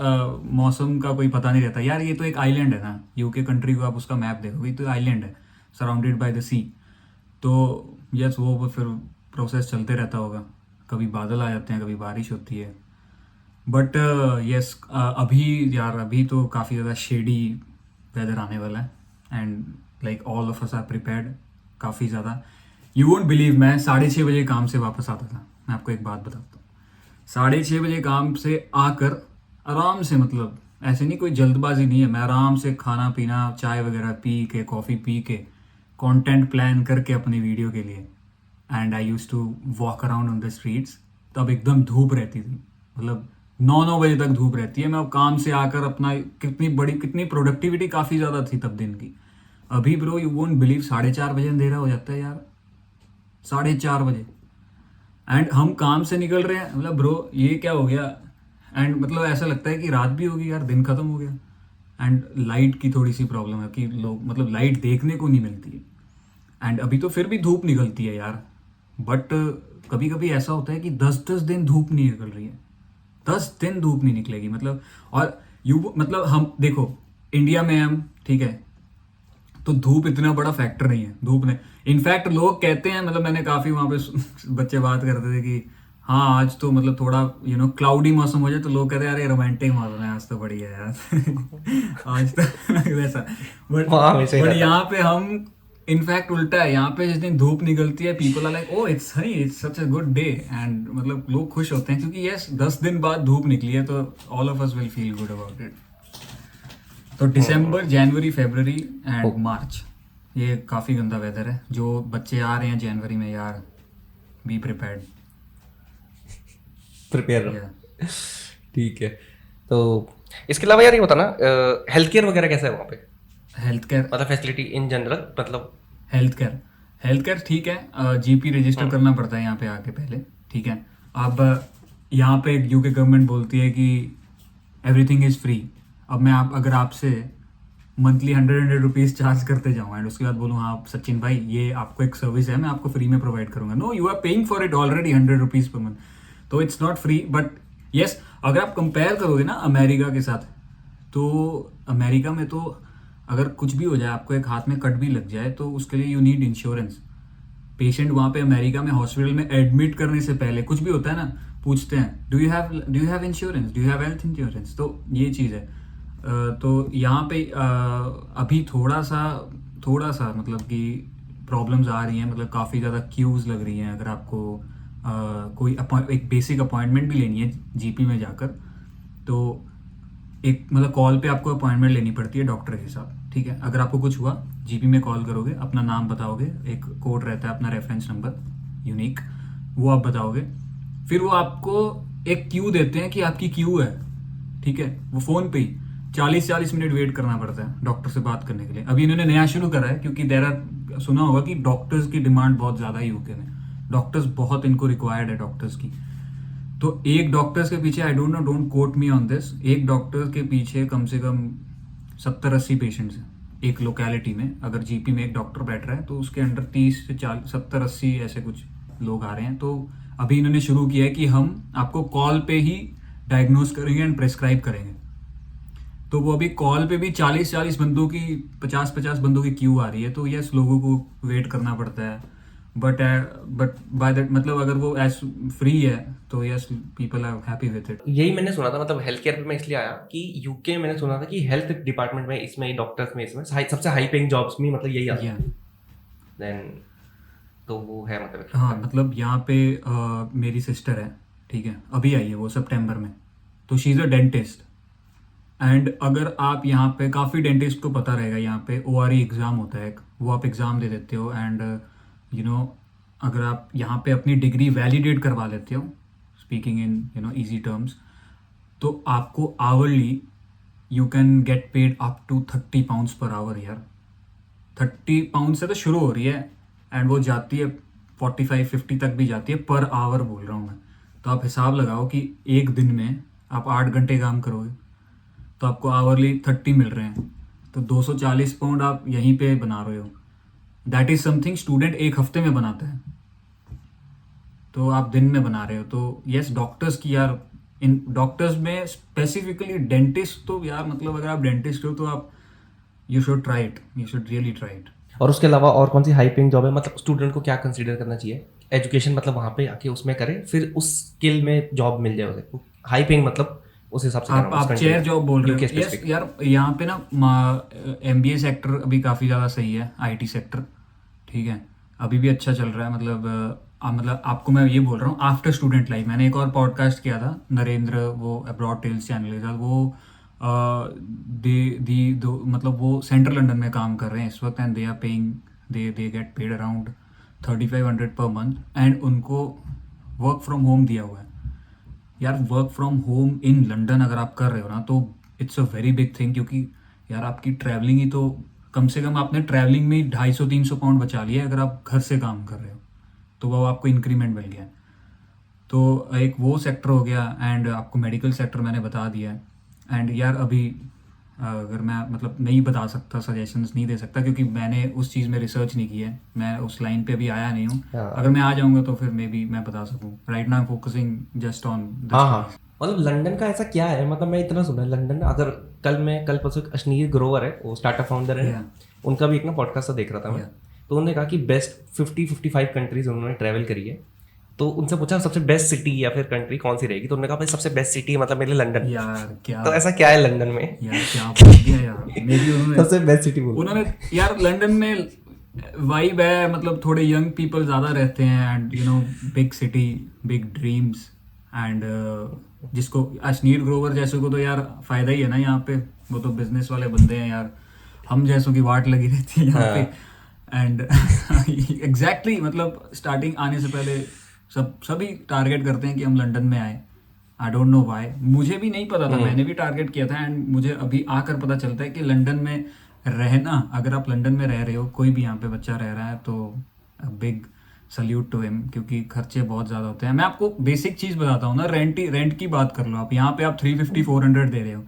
मौसम का कोई पता नहीं रहता यार, ये तो एक आइलैंड है ना, यूके कंट्री को आप उसका मैप देखोगे तो आइलैंड है, सराउंडेड बाय द सी। तो यस, वो फिर प्रोसेस चलते रहता होगा, कभी बादल आ जाते हैं, कभी बारिश होती है, बट यस अभी यार अभी तो काफ़ी ज़्यादा शेडी वेदर आने वाला है and like all of us are prepared काफ़ी ज़्यादा। यू वोंट बिलीव, मैं 6:30 बजे काम से वापस आता था। मैं आपको एक बात बताता हूँ, 6:30 बजे काम से आकर आराम से, मतलब ऐसे नहीं कोई जल्दबाजी नहीं है, मैं आराम से खाना पीना चाय वगैरह पी के कॉफ़ी पी के कंटेंट प्लान करके अपनी वीडियो के लिए, and I use to walk around on the streets. तब एकदम धूप रहती थी, मतलब 9-9 बजे तक धूप रहती है। मैं अब काम से आकर अपना कितनी प्रोडक्टिविटी काफ़ी ज़्यादा थी तब दिन की। अभी ब्रो यू वोंट बिलीव 4:30 बजे अंधेरा हो जाता है यार, 4:30 बजे, एंड हम काम से निकल रहे हैं। मतलब ब्रो ये क्या हो गया, एंड मतलब ऐसा लगता है कि रात भी होगी यार, दिन खत्म हो गया। एंड लाइट की थोड़ी सी प्रॉब्लम है कि लोग मतलब लाइट देखने को नहीं मिलती है। एंड अभी तो फिर भी धूप निकलती है यार, बट कभी कभी ऐसा होता है कि 10-10 दिन धूप नहीं निकल रही है, 10 दिन धूप नहीं निकलेगी मतलब। और यू मतलब हम देखो इंडिया में हम ठीक है, तो धूप इतना बड़ा फैक्टर नहीं है धूप ने। इनफैक्ट लोग कहते हैं, मतलब मैंने काफ़ी वहाँ पे बच्चे बात करते थे कि हाँ आज तो मतलब थोड़ा क्लाउडी मौसम हो जाए तो लोग कहते हैं अरे रोमांटिक मौसम है आज तो बढ़िया है यार आज तो वैसा। बट हाँ वैसे ही बट रहता है। यहाँ पे हम इनफैक्ट उल्टा है, यहाँ पे जिस दिन धूप निकलती है people are like oh it's sunny, it's such a good day, and मतलब लोग खुश होते हैं क्योंकि यस 10 दिन बाद धूप निकली है तो all of us will feel good about it. तो दिसंबर जनवरी फरवरी ओ एंड मार्च ये काफ़ी गंदा वेदर है। जो बच्चे आ रहे हैं जनवरी में यार, बी प्रिपेयर्ड। प्रिपेयर या रहो। ठीक है। तो इसके अलावा यार ये बताना, हेल्थ केयर वगैरह कैसा है वहाँ पे? हेल्थ केयर, मतलब फैसिलिटी इन जनरल, मतलब। हेल्थ केयर हेल्थ केयर ठीक है। जीपी रजिस्टर करना पड़ता है यहाँ पे आके पहले, ठीक है। अब यहाँ पे यूके गवर्नमेंट बोलती है कि एवरीथिंग इज़ फ्री। अब मैं आप अगर आपसे मंथली 100 रुपीज़ चार्ज करते जाऊँ एंड उसके बाद बोलूँ हाँ सचिन भाई ये आपको एक सर्विस है मैं आपको फ्री में प्रोवाइड करूँगा, no you are paying for it already 100 rupees पर मंथ, तो it's not free. But yes अगर आप कंपेयर करोगे ना अमेरिका के साथ, तो अमेरिका में तो अगर कुछ भी हो जाए, आपको एक हाथ में कट भी लग जाए तो उसके लिए यू नीड इंश्योरेंस। पेशेंट वहाँ पे अमेरिका में हॉस्पिटल में एडमिट करने से पहले कुछ भी होता है ना, पूछते हैं do you have insurance, do you have health insurance. तो ये चीज़ है। तो यहाँ पे अभी थोड़ा सा मतलब कि प्रॉब्लम्स आ रही हैं, मतलब काफ़ी ज़्यादा क्यूज़ लग रही हैं। अगर आपको कोई एक बेसिक अपॉइंटमेंट भी लेनी है जीपी में जाकर, तो एक मतलब कॉल पे आपको अपॉइंटमेंट लेनी पड़ती है डॉक्टर के साथ, ठीक है। अगर आपको कुछ हुआ जीपी में कॉल करोगे, अपना नाम बताओगे, एक कोड रहता है अपना रेफरेंस नंबर यूनिक, वो आप बताओगे, फिर वो आपको एक क्यू देते हैं कि आपकी क्यू है, ठीक है। वो फ़ोन पे ही 40-40 मिनट वेट करना पड़ता है डॉक्टर से बात करने के लिए। अभी इन्होंने नया शुरू करा है क्योंकि देर आर, सुना होगा कि डॉक्टर्स की डिमांड बहुत ज़्यादा है यूके में, डॉक्टर्स बहुत इनको रिक्वायर्ड है डॉक्टर्स की। तो एक डॉक्टर्स के पीछे, आई don't no, don't quote me on this, एक डॉक्टर के पीछे कम से कम 70-80 पेशेंट्स हैं एक लोकेलिटी में। अगर जीपी में एक डॉक्टर बैठ रहा है तो उसके अंडर 30 से 40 70-80 ऐसे कुछ लोग आ रहे हैं। तो अभी इन्होंने शुरू किया है कि हम आपको कॉल पे ही डायग्नोज करेंगे एंड प्रेस्क्राइब करेंगे। तो वो अभी कॉल पे भी 40-40 बंदों की, 50-50 बंदों की क्यू आ रही है। तो यस लोगों को वेट करना पड़ता है, बट बाय दैट मतलब अगर वो एज फ्री है तो yes people are happy with it. यही मैंने सुना था, मतलब हेल्थ केयर पे मैं इसलिए आया कि यूके मैंने सुना था कि हेल्थ डिपार्टमेंट में, इसमें डॉक्टर्स में, इसमें सबसे हाई पेइंग जॉब्स में मतलब यही आता या है। देन तो वो है मतलब एक हाँ फैक्टर। मतलब यहाँ पे मेरी सिस्टर है, ठीक है, अभी आई है वो सितंबर में। तो she is a dentist, and अगर आप यहाँ पे, काफ़ी डेंटिस्ट को पता रहेगा, यहाँ पे ओआरई एग्ज़ाम होता है एक, वो आप एग्ज़ाम दे देते हो एंड यू नो अगर आप यहाँ पे अपनी डिग्री वैलिडेट करवा लेते हो, स्पीकिंग इन ईजी टर्म्स, तो आपको hourly you can get paid up to 30 pounds per hour यार। 30 पाउंड से तो शुरू हो रही है एंड वो जाती है 45-50 तक भी जाती है पर आवर, बोल रहा हूँ मैं। तो आप हिसाब लगाओ कि एक दिन में आप 8 घंटे काम करोगे तो आपको आवरली 30 मिल रहे हैं, तो 240 पाउंड आप यहीं पे बना रहे हो। दैट इज समथिंग स्टूडेंट एक हफ्ते में बनाता है, तो आप दिन में बना रहे हो। तो यस डॉक्टर्स की यार, इन डॉक्टर्स में स्पेसिफिकली डेंटिस्ट, तो यार मतलब अगर आप डेंटिस्ट हो तो आप, you should try it, you should really try it. और उसके अलावा और कौन सी हाई पेइंग जॉब है, मतलब स्टूडेंट को क्या कंसीडर करना चाहिए? एजुकेशन मतलब वहाँ पे आके उसमें करे, फिर उस स्किल में जॉब मिल जाए उसे, हाई पेइंग मतलब उस हिसाब से आप चेयर जॉब बोल रहे यूके हो? Yes specific. यार, यहाँ पे ना एमबीए सेक्टर अभी काफ़ी ज़्यादा सही है, आईटी सेक्टर। ठीक है, अभी भी अच्छा चल रहा है। मतलब मतलब आपको मैं ये बोल रहा हूँ, आफ्टर स्टूडेंट लाइफ मैंने एक और पॉडकास्ट किया था, नरेंद्र, वो अब्रॉड टेल्स चैनल के साथ। वो दे दो मतलब वो सेंट्रल लंदन में काम कर रहे हैं इस वक्त, and they are paying, they get paid around 3500 per month, and उनको वर्क फ्रॉम होम दिया हुआ है। यार work from home in London अगर आप कर रहे हो ना, तो it's a very big thing, क्योंकि यार आपकी ट्रैवलिंग ही तो, कम से कम आपने ट्रैवलिंग में 250-300 पाउंड बचा लिया है अगर आप घर से काम कर रहे हो, तो वो आपको इंक्रीमेंट मिल गया। तो एक वो सेक्टर हो गया, एंड आपको मेडिकल सेक्टर मैंने बता दिया है। एंड यार अभी अगर मैं मतलब नहीं बता सकता, सजेशंस नहीं दे सकता, क्योंकि मैंने उस चीज़ में रिसर्च नहीं की है, मैं उस लाइन पे अभी आया नहीं हूँ। अगर हाँ मैं आ जाऊँगा तो फिर मे बी मैं बता सकूँ। Right now I am focusing just on the हाँ हाँ। स्टडीज। मतलब लंदन का ऐसा क्या है, मतलब मैं इतना सुना है लंदन, अगर कल परसों एक अश्नीर ग्रोवर है, वो स्टार्टअप फाउंडर है ना, या उनका भी एक ना पॉडकास्ट देख रहा था मैं। या तो उन्होंने कहा कि बेस्ट 50-55 कंट्रीज उन्होंने ट्रैवल करी है। तो उनसे पूछा सबसे बेस्ट सिटी या फिर कंट्री कौन सी रहेगी, तो उन्होंने कहा भाई सबसे बेस्ट सिटी मतलब मेरे लिए लंदन। यार क्या, तो ऐसा क्या है लंदन में? यार क्या बोल दिया यार, मे बी उन्होंने सबसे बेस्ट सिटी बोल उन्होंने रहे यार लंदन में वाइब है, मतलब थोड़े यंग पीपल ज़्यादा रहते हैं, and big city, big dreams, and जिसको अश्नीर ग्रोवर जैसे को तो यार फ़ायदा ही है ना यहाँ पे, वो तो बिजनेस वाले बंदे हैं यार, हम जैसों की वाट लगी रहती है यहाँ पे। हाँ। एंड एग्जैक्टली मतलब स्टार्टिंग आने से पहले सभी टारगेट करते हैं कि हम लंदन में आए। आई डोंट नो वाई, मुझे भी नहीं पता था, मैंने भी टारगेट किया था, एंड मुझे अभी आकर पता चलता है कि लंदन में रहना, अगर आप लंदन में रह रहे हो, कोई भी यहाँ पे बच्चा रह रहा है, तो बिग सल्यूट टू हिम, क्योंकि खर्चे बहुत ज़्यादा होते हैं। मैं आपको बेसिक चीज़ बताता हूँ ना, रेंट की बात कर लो आप, यहाँ पे आप 350-400 दे रहे हो।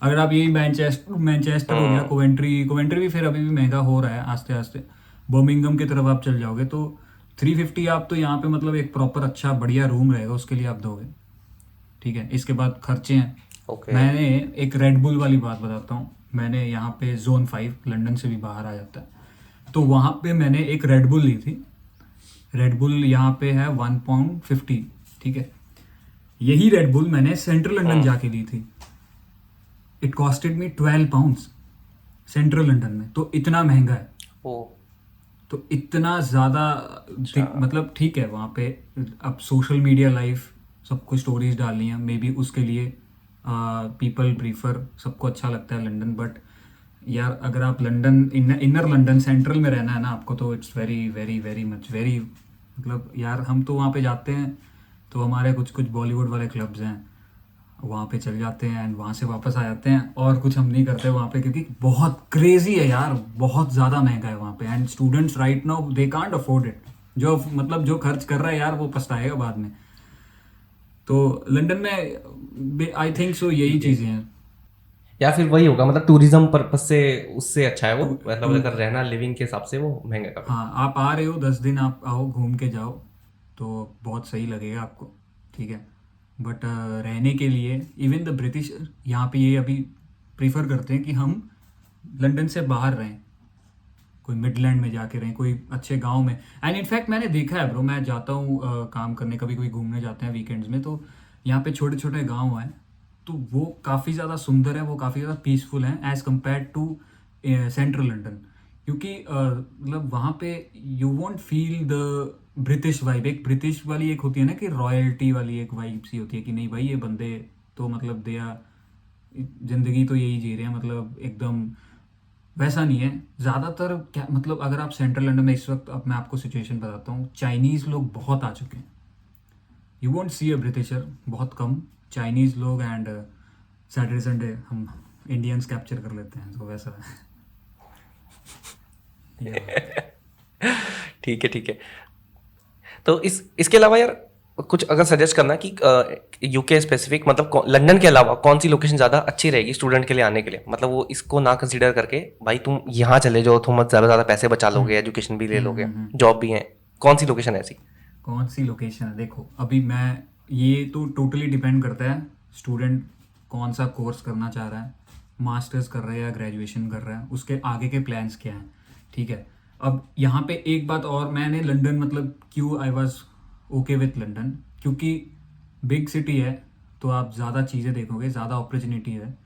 अगर आप यही मैनचेस्टर हो गया, कोवेंट्री भी फिर अभी भी महंगा हो रहा है आस्ते आस्ते, बर्मिंघम की तरफ आप चल जाओगे तो 350 आप तो यहाँ पे मतलब एक प्रॉपर अच्छा बढ़िया रूम रहेगा उसके लिए आप दोगे। ठीक है, इसके बाद खर्चे हैं। ओके। मैंने एक रेड बुल वाली बात बताता हूँ, मैंने यहाँ पे जोन 5 लंदन से भी बाहर आ जाता है, तो वहाँ पे मैंने एक रेड बुल ली थी। रेड बुल यहाँ पे है £1.50। ठीक है, यही रेड बुल मैंने सेंट्रल लंदन जाके ली थी, it costed me £12 central London में, तो इतना महंगा है। ओ। तो इतना ज़्यादा मतलब ठीक है वहाँ पे, अब सोशल मीडिया लाइफ, सबको स्टोरीज डालनी है, मे बी उसके लिए पीपल प्रीफर, सबको अच्छा लगता है लंदन। बट यार अगर आप लंदन इनर लंदन सेंट्रल में रहना है ना आपको, तो it's very very very much very, मतलब यार हम तो वहाँ पे जाते हैं तो हमारे कुछ कुछ बॉलीवुड वाले क्लब्स हैं, वहाँ पे चल जाते हैं एंड वहाँ से वापस आ जाते हैं, और कुछ हम नहीं करते वहाँ पे, क्योंकि बहुत क्रेजी है यार, बहुत ज़्यादा महंगा है वहाँ पे, and students right now they can't afford it. जो मतलब जो खर्च कर रहा है यार वो पछताएगा बाद में। तो लंदन में आई थिंक सो यही चीज़ें हैं। या फिर वही होगा, मतलब टूरिज्म पर्पज से उससे अच्छा है वो, टू मतलब टू अगर रहना लिविंग के हिसाब से वो महंगा काफी। हाँ, आप आ रहे हो 10 दिन, आप आओ घूम के जाओ तो बहुत सही लगेगा आपको। ठीक है, बट रहने के लिए इवन द ब्रिटिश यहाँ पे ये अभी प्रीफर करते हैं कि हम लंदन से बाहर रहें, कोई मिडलैंड में जाके रहें, कोई अच्छे गांव में। एंड इनफैक्ट मैंने देखा है ब्रो, मैं जाता हूँ काम करने, कभी कभी घूमने जाते हैं वीकेंड्स में, तो यहाँ पे छोटे छोटे गांव हैं, तो वो काफ़ी ज़्यादा सुंदर है, वो काफ़ी ज़्यादा पीसफुल हैं as compare to central London. क्योंकि मतलब वहाँ पे you won't feel the British vibe, एक ब्रिटिश वाली एक होती है ना कि रॉयल्टी वाली एक वाइब सी होती है कि नहीं भाई ये बंदे तो मतलब दे आर, जिंदगी तो यही जी रहे हैं, मतलब एकदम वैसा नहीं है ज़्यादातर। क्या मतलब अगर आप सेंट्रल लंदन में इस वक्त, अब मैं आपको सिचुएशन बताता हूँ, चाइनीज़ लोग बहुत आ चुके हैं, you won't see a britisher, बहुत कम चाइनीज़ लोग, एंड सैटरडे संडे हम इंडियंस कैप्चर कर लेते हैं, तो वैसा है। Yeah. ठीक है ठीक है। तो इसके अलावा यार कुछ अगर सजेस्ट करना कि यूके स्पेसिफिक, मतलब लंदन के अलावा कौन सी लोकेशन ज़्यादा अच्छी रहेगी स्टूडेंट के लिए आने के लिए, मतलब वो इसको ना कंसीडर करके भाई तुम यहाँ चले जाओ, तुम ज़्यादा ज़्यादा पैसे बचा लोगे, एजुकेशन भी ले लोगे, जॉब भी है, कौन सी लोकेशन ऐसी? कौन सी लोकेशन है, देखो अभी मैं, ये तो टोटली डिपेंड करता है स्टूडेंट कौन सा कोर्स करना चाह रहा है, मास्टर्स कर रहा है या ग्रेजुएशन कर रहा है, उसके आगे के प्लान्स क्या हैं। ठीक है, अब यहाँ पे एक बात और, मैंने लंदन मतलब क्यों I was okay with London, क्योंकि बिग सिटी है, तो आप ज़्यादा चीज़ें देखोगे, ज़्यादा अपॉर्चुनिटी है।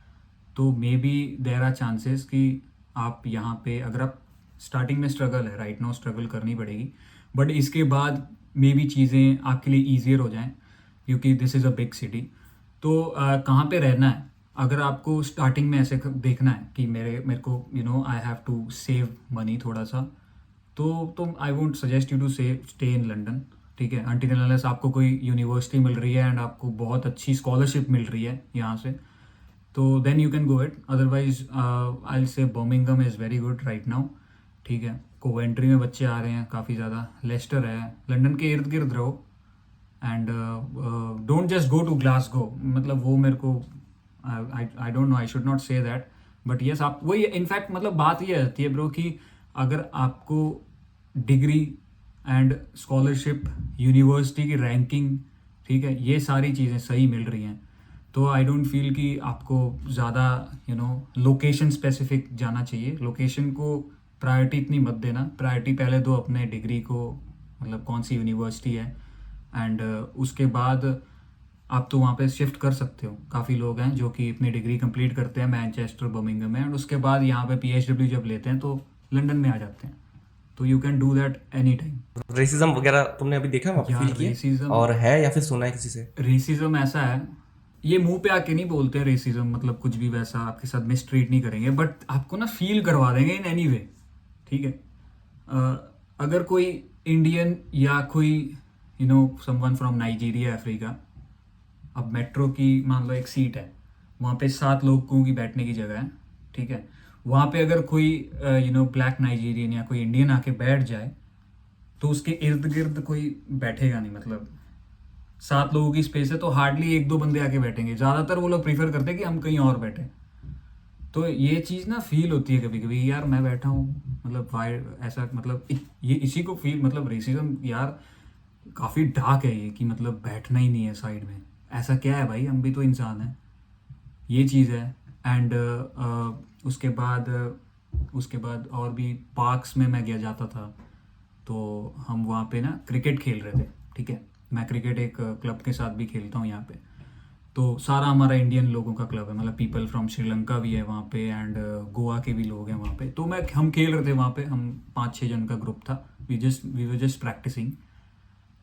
तो maybe there are chances कि आप यहाँ पे, अगर आप स्टार्टिंग में स्ट्रगल है, राइट नाउ स्ट्रगल करनी पड़ेगी, बट इसके बाद मे बी चीज़ें आपके लिए ईजियर हो जाएं, क्योंकि this is a big city. तो कहाँ पे रहना है, अगर आपको स्टार्टिंग में ऐसे देखना है कि मेरे को I have to save money थोड़ा सा, तो I won't suggest you to say stay in London, ठीक है, अनटिल अनलेस आपको कोई यूनिवर्सिटी मिल रही है एंड आपको बहुत अच्छी स्कॉलरशिप मिल रही है यहाँ से, तो then you can go it. Otherwise I will say Birmingham is very good right now, ठीक है। कोवेंट्री में बच्चे आ रहे हैं काफ़ी ज़्यादा, लेस्टर है, लंदन के इर्द गिर्द रहो, and don't just go to Glasgow, मतलब वो मेरे को I don't know, I should not say that, but yes आप वही, इनफैक्ट मतलब बात ये आती है ब्रो कि अगर आपको डिग्री एंड स्कॉलरशिप, यूनिवर्सिटी की रैंकिंग, ठीक है, ये सारी चीज़ें सही मिल रही हैं, तो आई डोंट फील कि आपको ज़्यादा लोकेशन स्पेसिफिक जाना चाहिए। लोकेशन को प्रायोरिटी इतनी मत देना, प्रायोरिटी पहले दो अपने डिग्री को, मतलब कौन सी यूनिवर्सिटी है, एंड उसके बाद आप तो वहाँ पे शिफ्ट कर सकते हो। काफ़ी लोग हैं जो कि अपनी डिग्री कंप्लीट करते हैं मैनचेस्टर, बर्मिंघम में, एंड उसके बाद यहाँ पे PhD जब लेते हैं तो लंदन में आ जाते हैं। तो you can do that any time. Racism वगैरह तुमने अभी देखा वहाँ पे, यार फील किया रेसिज्म, और है या फिर सुना है किसी से? रेसिज्म ऐसा है, ये मुंह पे आके नहीं बोलते हैं रेसिज्म, मतलब कुछ भी वैसा आपके साथ मिसट्रीट नहीं करेंगे, बट आपको ना फील करवा देंगे इन एनी वे, ठीक है। अगर कोई इंडियन या कोई समवन फ्रॉम नाइजीरिया, अफ्रीका, अब मेट्रो की मान लो एक सीट है, वहाँ पे 7 लोगों की बैठने की जगह है, ठीक है, वहाँ पे अगर कोई ब्लैक नाइजीरियन या कोई इंडियन आके बैठ जाए तो उसके इर्द गिर्द कोई बैठेगा नहीं, मतलब 7 लोगों की स्पेस है तो हार्डली 1-2 बंदे आके बैठेंगे, ज़्यादातर वो लोग प्रीफर करते हैं कि हम कहीं और बैठे। तो ये चीज़ ना फील होती है कभी कभी, यार मैं बैठा हूँ, मतलब वाई ऐसा, मतलब ये इसी को फील, मतलब रेसिज्म यार काफ़ी डार्क है ये, कि मतलब बैठना ही नहीं है साइड में, ऐसा क्या है भाई, हम भी तो इंसान हैं, ये चीज़ है। एंड उसके बाद और भी पार्क्स में मैं गया जाता था, तो हम वहाँ पे ना क्रिकेट खेल रहे थे, ठीक है, मैं क्रिकेट एक क्लब के साथ भी खेलता हूँ यहाँ पे, तो सारा हमारा इंडियन लोगों का क्लब है, मतलब पीपल फ्रॉम श्रीलंका भी है वहाँ पे, एंड गोवा के भी लोग हैं वहाँ पे, तो हम खेल रहे थे वहाँ पे, हम 5-6 जन का ग्रुप था, we were just practising,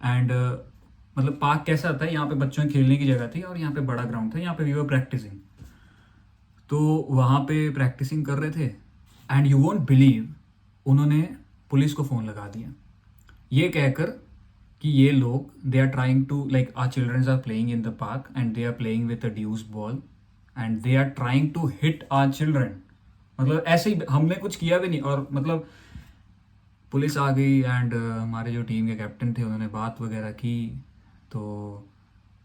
and मतलब पार्क कैसा था, यहाँ पे बच्चों के खेलने की जगह थी और यहाँ पे बड़ा ग्राउंड था, यहाँ पे वी वर प्रैक्टिसिंग, तो वहाँ पे प्रैक्टिसिंग कर रहे थे, एंड यू वोंट बिलीव, उन्होंने पुलिस को फ़ोन लगा दिया, ये कहकर कि ये लोग, they are trying to, like our childrens are playing in the park and they are playing with a deuce ball and they are trying to hit our children, मतलब ऐसे ही, हमने कुछ किया भी नहीं, और मतलब पुलिस आ गई, एंड हमारे जो टीम के कैप्टन थे उन्होंने बात वगैरह की, तो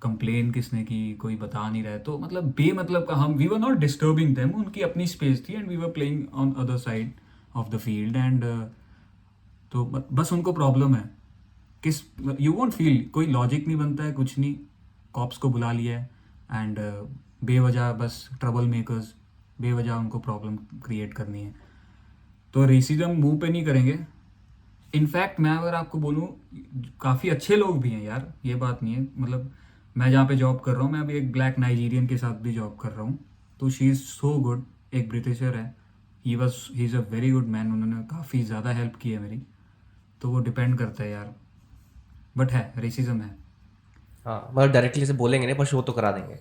कंप्लेन किसने की, कोई बता नहीं रहा है, तो मतलब बेमतलब का, हम we were not disturbing them, उनकी अपनी स्पेस थी and we were playing on other side of the field, and तो बस उनको प्रॉब्लम है, किस, यू वोंट फील, कोई लॉजिक नहीं बनता है, कुछ नहीं, कॉप्स को बुला लिया है, एंड बेवजह बस ट्रबल मेकर्स, बेवजह उनको प्रॉब्लम क्रिएट करनी है, तो रेसिज्म मुंह पे नहीं करेंगे। इनफैक्ट मैं अगर आपको बोलूँ, काफ़ी अच्छे लोग भी हैं यार, ये बात नहीं है, मतलब मैं जहाँ पे जॉब कर रहा हूँ, मैं अभी एक ब्लैक नाइजीरियन के साथ भी जॉब कर रहा हूँ, तो शी इज़ सो गुड, एक ब्रिटिशर है, he is a very good man, उन्होंने काफ़ी ज़्यादा हेल्प की है मेरी, तो वो डिपेंड करता है यार, बट है, रेसिज्म है। हाँ, मतलब डायरेक्टली से बोलेंगे नहीं, पर शो तो करा देंगे।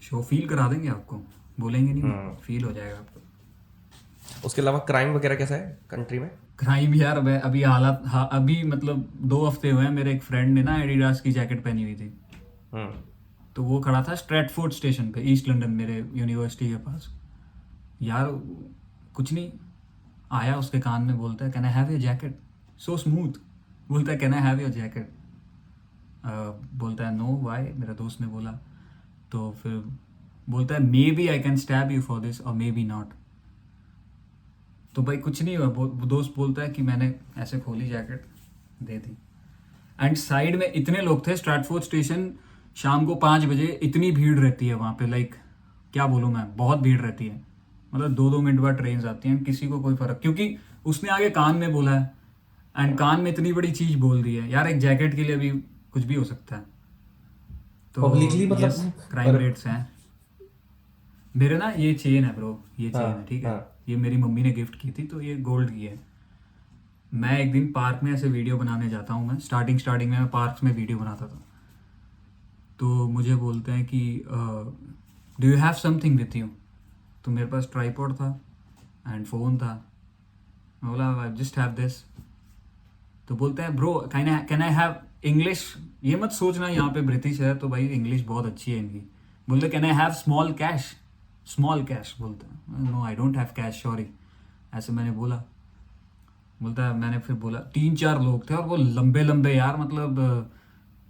शो फील करा देंगे आपको, बोलेंगे नहीं, फील हो जाएगा आपको। उसके अलावा क्राइम वगैरह कैसा है कंट्री में? क्राइम यार, मैं अभी हालात, हाँ अभी मतलब 2 हफ्ते हुए हैं, मेरे एक फ्रेंड ने ना एडिडास की जैकेट पहनी हुई थी, हम्म। तो वो खड़ा था स्ट्रैटफोर्ड स्टेशन पे, ईस्ट लंदन, मेरे यूनिवर्सिटी के पास, यार कुछ नहीं, आया उसके कान में, बोलता है can I have your jacket, so smooth, बोलता है can I have your jacket, बोलता है नो वाई, मेरा दोस्त ने बोला, तो फिर बोलता है maybe I can stab you for this और मे बी नॉट, तो भाई कुछ नहीं हुआ, दोस्त बोलता है कि मैंने ऐसे खोली jacket, they the, and side में इतने लोग थे, स्ट्रैटफोर्ड स्टेशन शाम को 5 बजे इतनी भीड़ रहती है वहाँ पे, लाइक क्या बोलूँ मैं, बहुत भीड़ रहती है, मतलब 2-2 मिनट बाद ट्रेन आती हैं, किसी को कोई फर्क, क्योंकि उसने आगे कान में बोला है, एंड कान में इतनी बड़ी चीज़ बोल दी है यार, एक जैकेट के लिए अभी कुछ भी हो सकता है। तो पब्लिकली यस, मतलब क्राइम पर रेट्स हैं। मेरे ना ये चेन है ब्रो, ये चेन है, हाँ ठीक है। हाँ ये मेरी मम्मी ने गिफ्ट की थी, तो ये गोल्ड की है। मैं एक दिन पार्क में ऐसे वीडियो बनाने जाता हूँ, मैं स्टार्टिंग स्टार्टिंग में मैं पार्क में वीडियो बनाता था। तो मुझे बोलते हैं कि do you have something with you. तो मेरे पास ट्राईपॉड था एंड फ़ोन था। मैं बोला आई जस्ट हैव दिस। तो बोलते हैं bro can I have English. ये मत सोचना यहाँ पे ब्रिटिश है तो भाई इंग्लिश बहुत अच्छी है इनकी। बोलते can I have small cash. Small cash बोलते हैं, no I don't have cash sorry. ऐसे मैंने बोला। बोलता है, मैंने फिर बोला, 3-4 लोग थे और वो लंबे लंबे यार, मतलब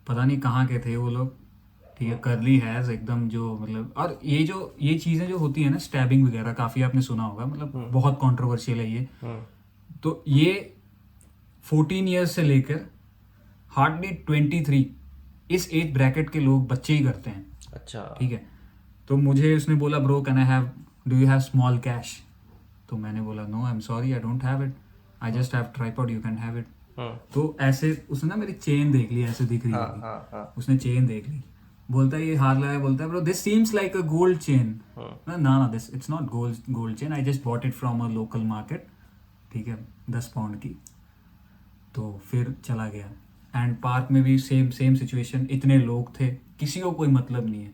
पता नहीं कहाँ के थे वो लोग। ठीक है, करली हैज एकदम, जो मतलब, और ये चीज़ें जो होती है ना, स्टैबिंग वगैरह, काफ़ी आपने सुना होगा, मतलब हम्म बहुत कंट्रोवर्शियल है ये। हम्म तो ये 14 ईयर्स से लेकर हार्डली 23, इस एज ब्रैकेट के लोग बच्चे ही करते हैं। अच्छा ठीक है। तो मुझे उसने बोला bro can I have, do you have small cash. तो मैंने बोला no I am sorry I don't have it, I just have tripod, you can have it. Hmm तो ऐसे उसने ना मेरी चेन देख ली, ऐसे दिख रही हाँ होगी। हाँ हाँ उसने चेन देख ली। बोलता है ये हार लाया। बोलता है bro this seems like a gold chain. ना ना this it's not gold chain, I just bought it from a local market. ठीक है, 10 पाउंड की। तो फिर चला गया। एंड पार्क में भी सेम सेम सिचुएशन, इतने लोग थे, किसी को कोई मतलब नहीं है।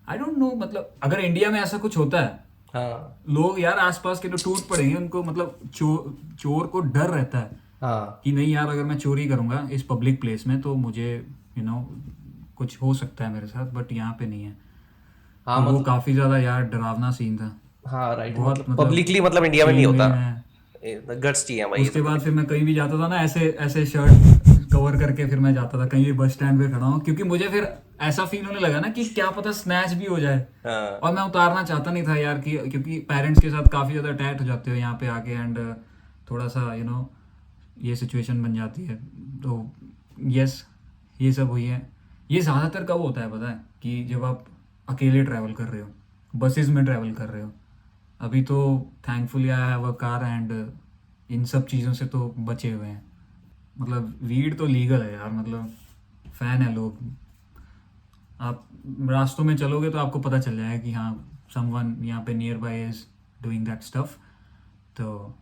आई डोंट नो, मतलब अगर इंडिया में ऐसा कुछ होता है, हाँ लोग यार आसपास के तो टूट पड़ेंगे, उनको मतलब चोर को डर रहता है हाँ कि नहीं यार, अगर मैं चोरी करूंगा इस पब्लिक प्लेस में तो मुझे कुछ हो सकता है मेरे साथ, बट यहाँ पे नहीं है। हाँ तो वो मतलब काफ़ी ज़्यादा यार डरावना सीन था। हाँ राइट बहुत मतलब मतलब पब्लिकली मतलब इंडिया में नहीं चेन होता। वेन है। गट्स चाहिए भाई ये उसके सब करने बाद के फिर लिए। मैं कहीं भी जाता था ना, ऐसे ऐसे शर्ट कवर करके फिर मैं जाता था, कहीं भी बस स्टैंड पे खड़ा हूँ, क्योंकि मुझे फिर ऐसा फील होने लगा ना कि क्या पता स्नैच भी हो जाए। हाँ और मैं उतारना चाहता नहीं था यार, कि क्योंकि पेरेंट्स के साथ काफ़ी ज़्यादा अटैच हो जाते हो यहाँ पे आके, एंड थोड़ा सा ये सिचुएशन बन जाती है। तो यस, ये सब हुई है। ये ज़्यादातर कब होता है पता है, कि जब आप अकेले ट्रैवल कर रहे हो, बसेस में ट्रैवल कर रहे हो। अभी तो thankfully I have a car, and in सब चीज़ों से तो बचे हुए हैं। मतलब वीड तो लीगल है यार, मतलब फ़ैन है लोग। आप रास्तों में चलोगे तो आपको पता चल जाएगा कि हाँ, समवन यहाँ पे near by is doing that stuff. तो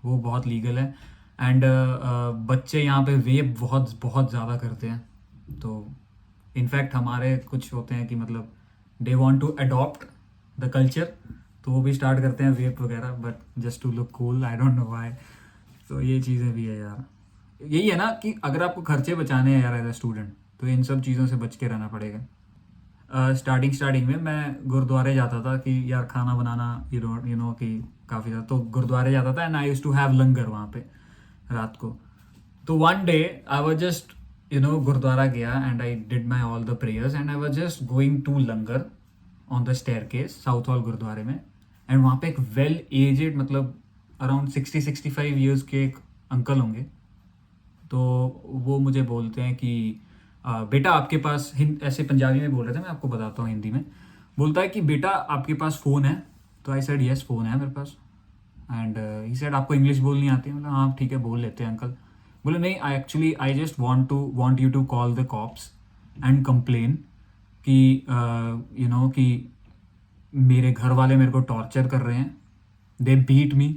वो बहुत लीगल है। एंड बच्चे यहाँ पे वेप बहुत बहुत ज़्यादा करते हैं। तो इनफैक्ट हमारे कुछ होते हैं कि मतलब they want to adopt the culture, तो वो भी स्टार्ट करते हैं वेप वगैरह, but just to look cool, I don't know why. तो ये चीज़ें भी है यार। यही है ना कि अगर आपको खर्चे बचाने हैं यार एज अ स्टूडेंट, तो इन सब चीज़ों से बच के रहना पड़ेगा। स्टार्टिंग स्टार्टिंग में मैं गुरुद्वारे जाता था कि यार खाना बनाना, यू नो कि काफ़ी ज़्यादा, तो गुरुद्वारे जाता था and I used to have langar वहाँ पे रात को। तो one day I was just gurdwara गया and I did my all the prayers and I was just going to langar on the staircase Southall गुरुद्वारे में। एंड वहाँ पे एक वेल एजेड, मतलब अराउंड 60-65 ईयर्स के एक अंकल होंगे। तो वो मुझे बोलते हैं कि बेटा आपके पास, ऐसे पंजाबी में बोल रहे थे, मैं आपको बताता हूँ हिंदी में। बोलता है कि बेटा आपके पास फ़ोन है। तो आई सेड यस फ़ोन है मेरे पास। एंड ही सेड आपको इंग्लिश बोलनी आती है। मतलब हाँ ठीक है, बोल लेते हैं अंकल। बोले नहीं, I just want you to call the cops and complain कि कि मेरे घर वाले मेरे को टॉर्चर कर रहे हैं, दे बीट मी,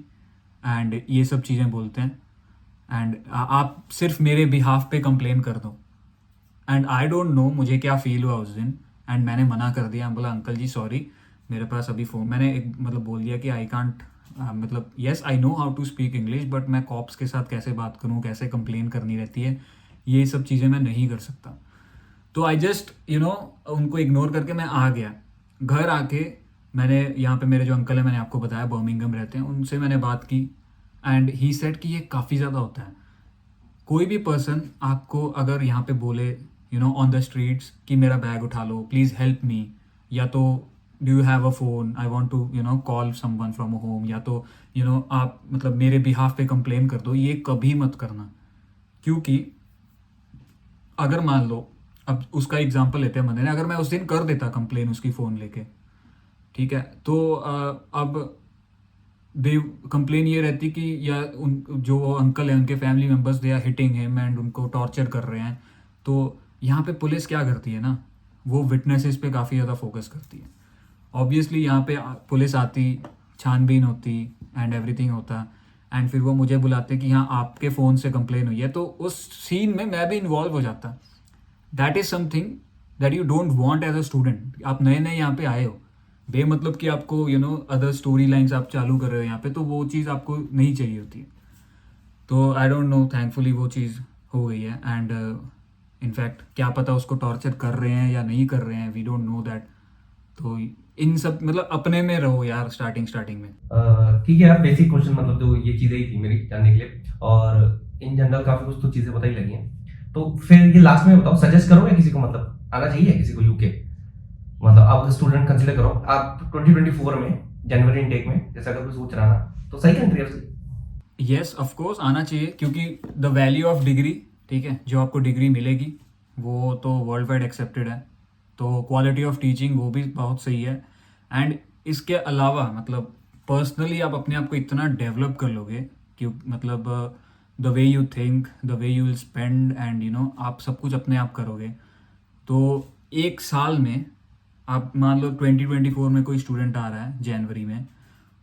एंड ये सब चीज़ें बोलते हैं। एंड आप सिर्फ मेरे बिहाफ पे कंप्लेन कर दो। एंड आई डोंट नो मुझे क्या फील हुआ उस दिन, एंड मैंने मना कर दिया। बोला अंकल जी सॉरी, मेरे पास अभी फ़ोन, मैंने एक मतलब बोल दिया कि आई कांट, मतलब yes I know how to speak English, but मैं कॉप्स के साथ कैसे बात करूँ, कैसे कंप्लेन करनी रहती है, ये सब चीज़ें मैं नहीं कर सकता। तो आई जस्ट उनको इग्नोर करके मैं आ गया। घर आके मैंने, यहाँ पे मेरे जो अंकल है, मैंने आपको बताया बर्मिंघम रहते हैं, उनसे मैंने बात की। एंड ही सेड कि ये काफ़ी ज़्यादा होता है। कोई भी पर्सन आपको अगर यहाँ पे बोले ऑन द स्ट्रीट्स कि मेरा बैग उठा लो, प्लीज़ हेल्प मी, या तो do you have a phone, I want to call someone from home, या तो आप मतलब मेरे बिहाफ पे कंप्लेन कर दो, ये कभी मत करना। क्योंकि अगर मान लो, अब उसका एग्जांपल लेते हैं बंदे ने, अगर मैं उस दिन कर देता कंप्लेन उसकी फ़ोन लेके, ठीक है, तो अब दे कंप्लेन ये रहती कि या उन जो अंकल हैं उनके family members they are hitting him and उनको टॉर्चर कर रहे हैं। तो यहाँ पे पुलिस क्या करती है ना, वो विटनेसेस पे काफ़ी ज़्यादा फोकस करती है। ऑब्वियसली यहाँ पे पुलिस आती, छानबीन होती एंड एवरीथिंग होता, एंड फिर वो मुझे बुलाते कि हाँ आपके फ़ोन से कंप्लेन हुई है, तो उस सीन में मैं भी इन्वॉल्व हो जाता। That is something that you don't want as a student. आप नए नए यहाँ पे आए हो, बेमतलब कि आपको अदर स्टोरी लाइन्स आप चालू कर रहे हो यहाँ पे, तो वो चीज़ आपको नहीं चाहिए होती है। तो आई डोंट नो, थैंकफुली वो चीज़ हो गई है। एंड इनफैक्ट क्या पता उसको टॉर्चर कर रहे हैं या नहीं कर रहे हैं, वी डोंट नो दैट। तो इन सब मतलब अपने में रहो यार स्टार्टिंग में। ठीक है यार, बेसिक क्वेश्चन मतलब जो ये चीज़ें ही थी मेरी जानने के लिए, और इन जनरल काफ़ी कुछ तो चीज़ें पता ही लगी हैं। तो फिर ये लास्ट में बताओ, सजेस्ट करोगे किसी को, मतलब आना चाहिए किसी को यूके, मतलब आप स्टूडेंट कंसीडर करो आप 2024 में जनवरी इनटेक में, जैसा अगर कोई सोच रहा ना, तो सही कंट्री है। येस ऑफ कोर्स आना चाहिए, क्योंकि द वैल्यू ऑफ डिग्री, ठीक है, जो आपको डिग्री मिलेगी वो तो वर्ल्ड वाइड एक्सेप्टेड है। तो क्वालिटी ऑफ टीचिंग वो भी बहुत सही है। एंड इसके अलावा मतलब पर्सनली आप अपने आप को इतना डेवलप कर लोगे कि मतलब the way you think, the way you will spend, and आप सब कुछ अपने आप करोगे। तो एक साल में आप मान लो 2024 में कोई स्टूडेंट आ रहा है जनवरी में,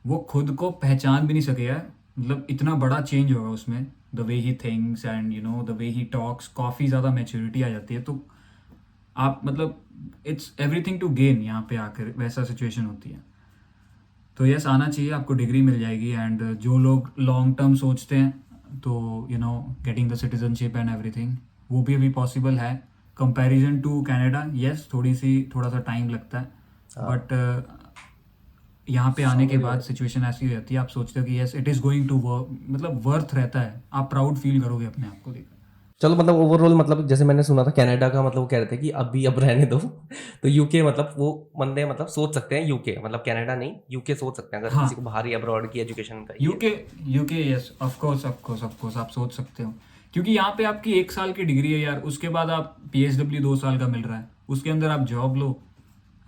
वो खुद को पहचान भी नहीं सकेगा, मतलब इतना बड़ा चेंज होगा उसमें, the way he thinks and the way he talks, काफ़ी ज़्यादा मैच्योरिटी आ जाती है। तो आप मतलब इट्स एवरीथिंग टू गेन यहाँ पे आकर, वैसा सिचुएशन होती है। तो यस आना चाहिए, आपको डिग्री मिल जाएगी। एंड जो लोग लॉन्ग टर्म सोचते हैं, तो getting the citizenship and everything, वो भी अभी पॉसिबल है कंपैरिजन टू कनाडा। यस थोड़ा सा टाइम लगता है, बट यहाँ पे आने के बाद सिचुएशन ऐसी हो जाती है, आप सोचते हो कि yes it is going to work, मतलब वर्थ रहता है, आप प्राउड फील करोगे अपने आप को लेकर। चलो, मतलब ओवरऑल, मतलब जैसे मैंने सुना था कनाडा का, मतलब वो कह रहे थे कि अब रहने दो तो यूके, मतलब वो बंदे मतलब सोच सकते हैं यूके, मतलब कनाडा नहीं, यूके सोच सकते हैं अगर हाँ, किसी को बाहरी अब्रॉड की एजुकेशन का यूके यस ऑफ कोर्स आप सोच सकते हो, क्योंकि यहाँ पे आपकी 1 साल की डिग्री है यार, उसके बाद आप PhD 2 साल का मिल रहा है, उसके अंदर आप जॉब लो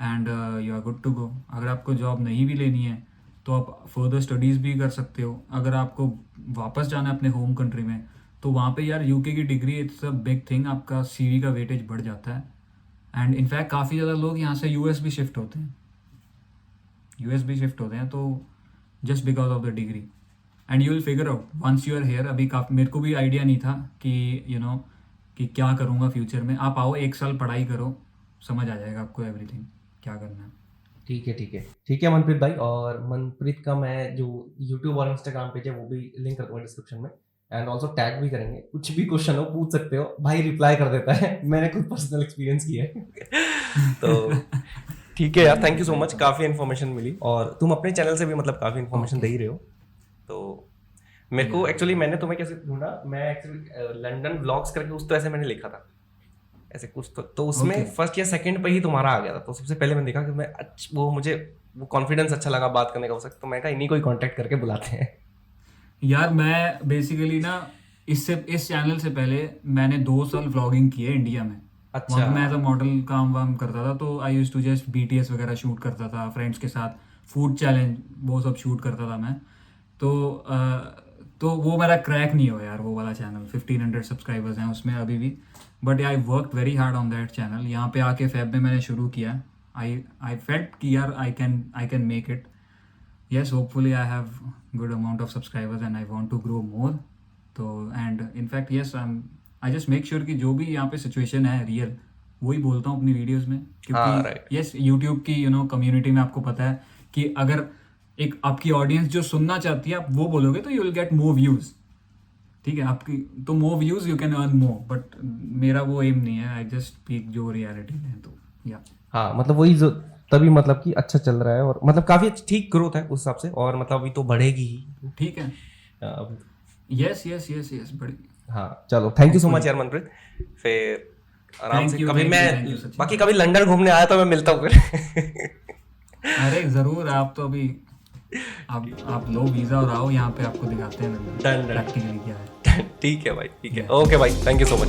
and you are good to go. अगर आपको जॉब नहीं भी लेनी है तो आप फर्दर स्टडीज़ भी कर सकते हो। अगर आपको वापस जाना है अपने होम कंट्री में, तो वहाँ पे यार यूके की degree it's a big thing, आपका CV का वेटेज बढ़ जाता है। एंड इनफैक्ट काफ़ी ज़्यादा लोग यहाँ से US भी शिफ्ट होते हैं, तो just because of the degree. And you will figure out once you are here. अभी काफ़ी मेरे को भी आइडिया नहीं था कि कि क्या करूँगा फ्यूचर में। आप आओ, 1 साल पढ़ाई करो, समझ आ जाएगा आपको एवरीथिंग क्या करना है। ठीक है मनप्रीत भाई। और मनप्रीत का मैं जो यूट्यूब और इंस्टाग्राम पेज है वो भी लिंक कर दूंगा डिस्क्रिप्शन में, एंड ऑल्सो टैग भी करेंगे। कुछ भी क्वेश्चन हो पूछ सकते हो, भाई रिप्लाई कर देता है मैंने खुद पर्सनल एक्सपीरियंस किया है तो ठीक है यार, थैंक यू सो मच, काफ़ी इन्फॉर्मेशन मिली, और तुम अपने चैनल से भी मतलब काफ़ी इन्फॉर्मेशन दे ही रहे हो। तो मेरे को एक्चुअली, मैंने तुम्हें कैसे ढूंढा, मैं एक्चुअली लंदन व्लॉग्स करके उस तो ऐसे मैंने लिखा था ऐसे कुछ, तो उसमें फर्स्ट या सेकंड पे ही तुम्हारा आ गया था। तो सबसे पहले मैंने देखा कि मुझे वो कॉन्फिडेंस अच्छा लगा बात करने का हो सकता, तो मैं कहा इन्हीं को ही कांटेक्ट करके बुलाते हैं। यार मैं बेसिकली ना इस चैनल से पहले मैंने 2 साल व्लॉगिंग की है इंडिया में। अच्छा। वहाँ पे मैं एज अ मॉडल काम वाम करता था, तो आई यूज टू जस्ट BTS वगैरह शूट करता था फ्रेंड्स के साथ, फूड चैलेंज वो सब शूट करता था मैं। तो वो मेरा क्रैक नहीं हुआ यार, वो वाला चैनल। 1500 सब्सक्राइबर्स हैं उसमें अभी भी, but I work very hard on that channel. यहाँ पे आके फेब में मैंने शुरू किया। आई फेल्ट कि यार I can make it. yes, hopefully I have good amount of subscribers and I want to grow more. तो and in fact yes, I just make sure कि जो भी यहाँ पे सिचुएशन है रियल, वही बोलता हूँ अपनी वीडियोस में, हाँ, क्योंकि right. yes यूट्यूब की कम्युनिटी में आपको पता है कि अगर एक आपकी ऑडियंस जो सुनना चाहती है आप वो बोलोगे तो you will get more views. ठीक है, आपकी तो more views you can earn more, but मेरा वो एम नहीं है। आई जस्ट स्पीक जो रियलिटी है। तो या हाँ, मतलब वही जो तभी मतलब कि अच्छा चल रहा है, और मतलब काफी ठीक ग्रोथ है उस हिसाब से, और मतलब अभी तो बढ़ेगी ही। ठीक है, अभी यस बड़ी। हाँ, चलो, थैंक यू सो मच यार मनप्रीत। फिर आराम से कभी मैं बाकी कभी लंदन घूमने आया तो मैं मिलता हूँ फिर अरे जरूर, आप तो अभी आप लो वीजा और आओ, यहाँ पे आपको दिखाते हैं डन प्रैक्टिकली क्या है। ठीक है भाई, ठीक है, ओके भाई, थैंक यू सो मच।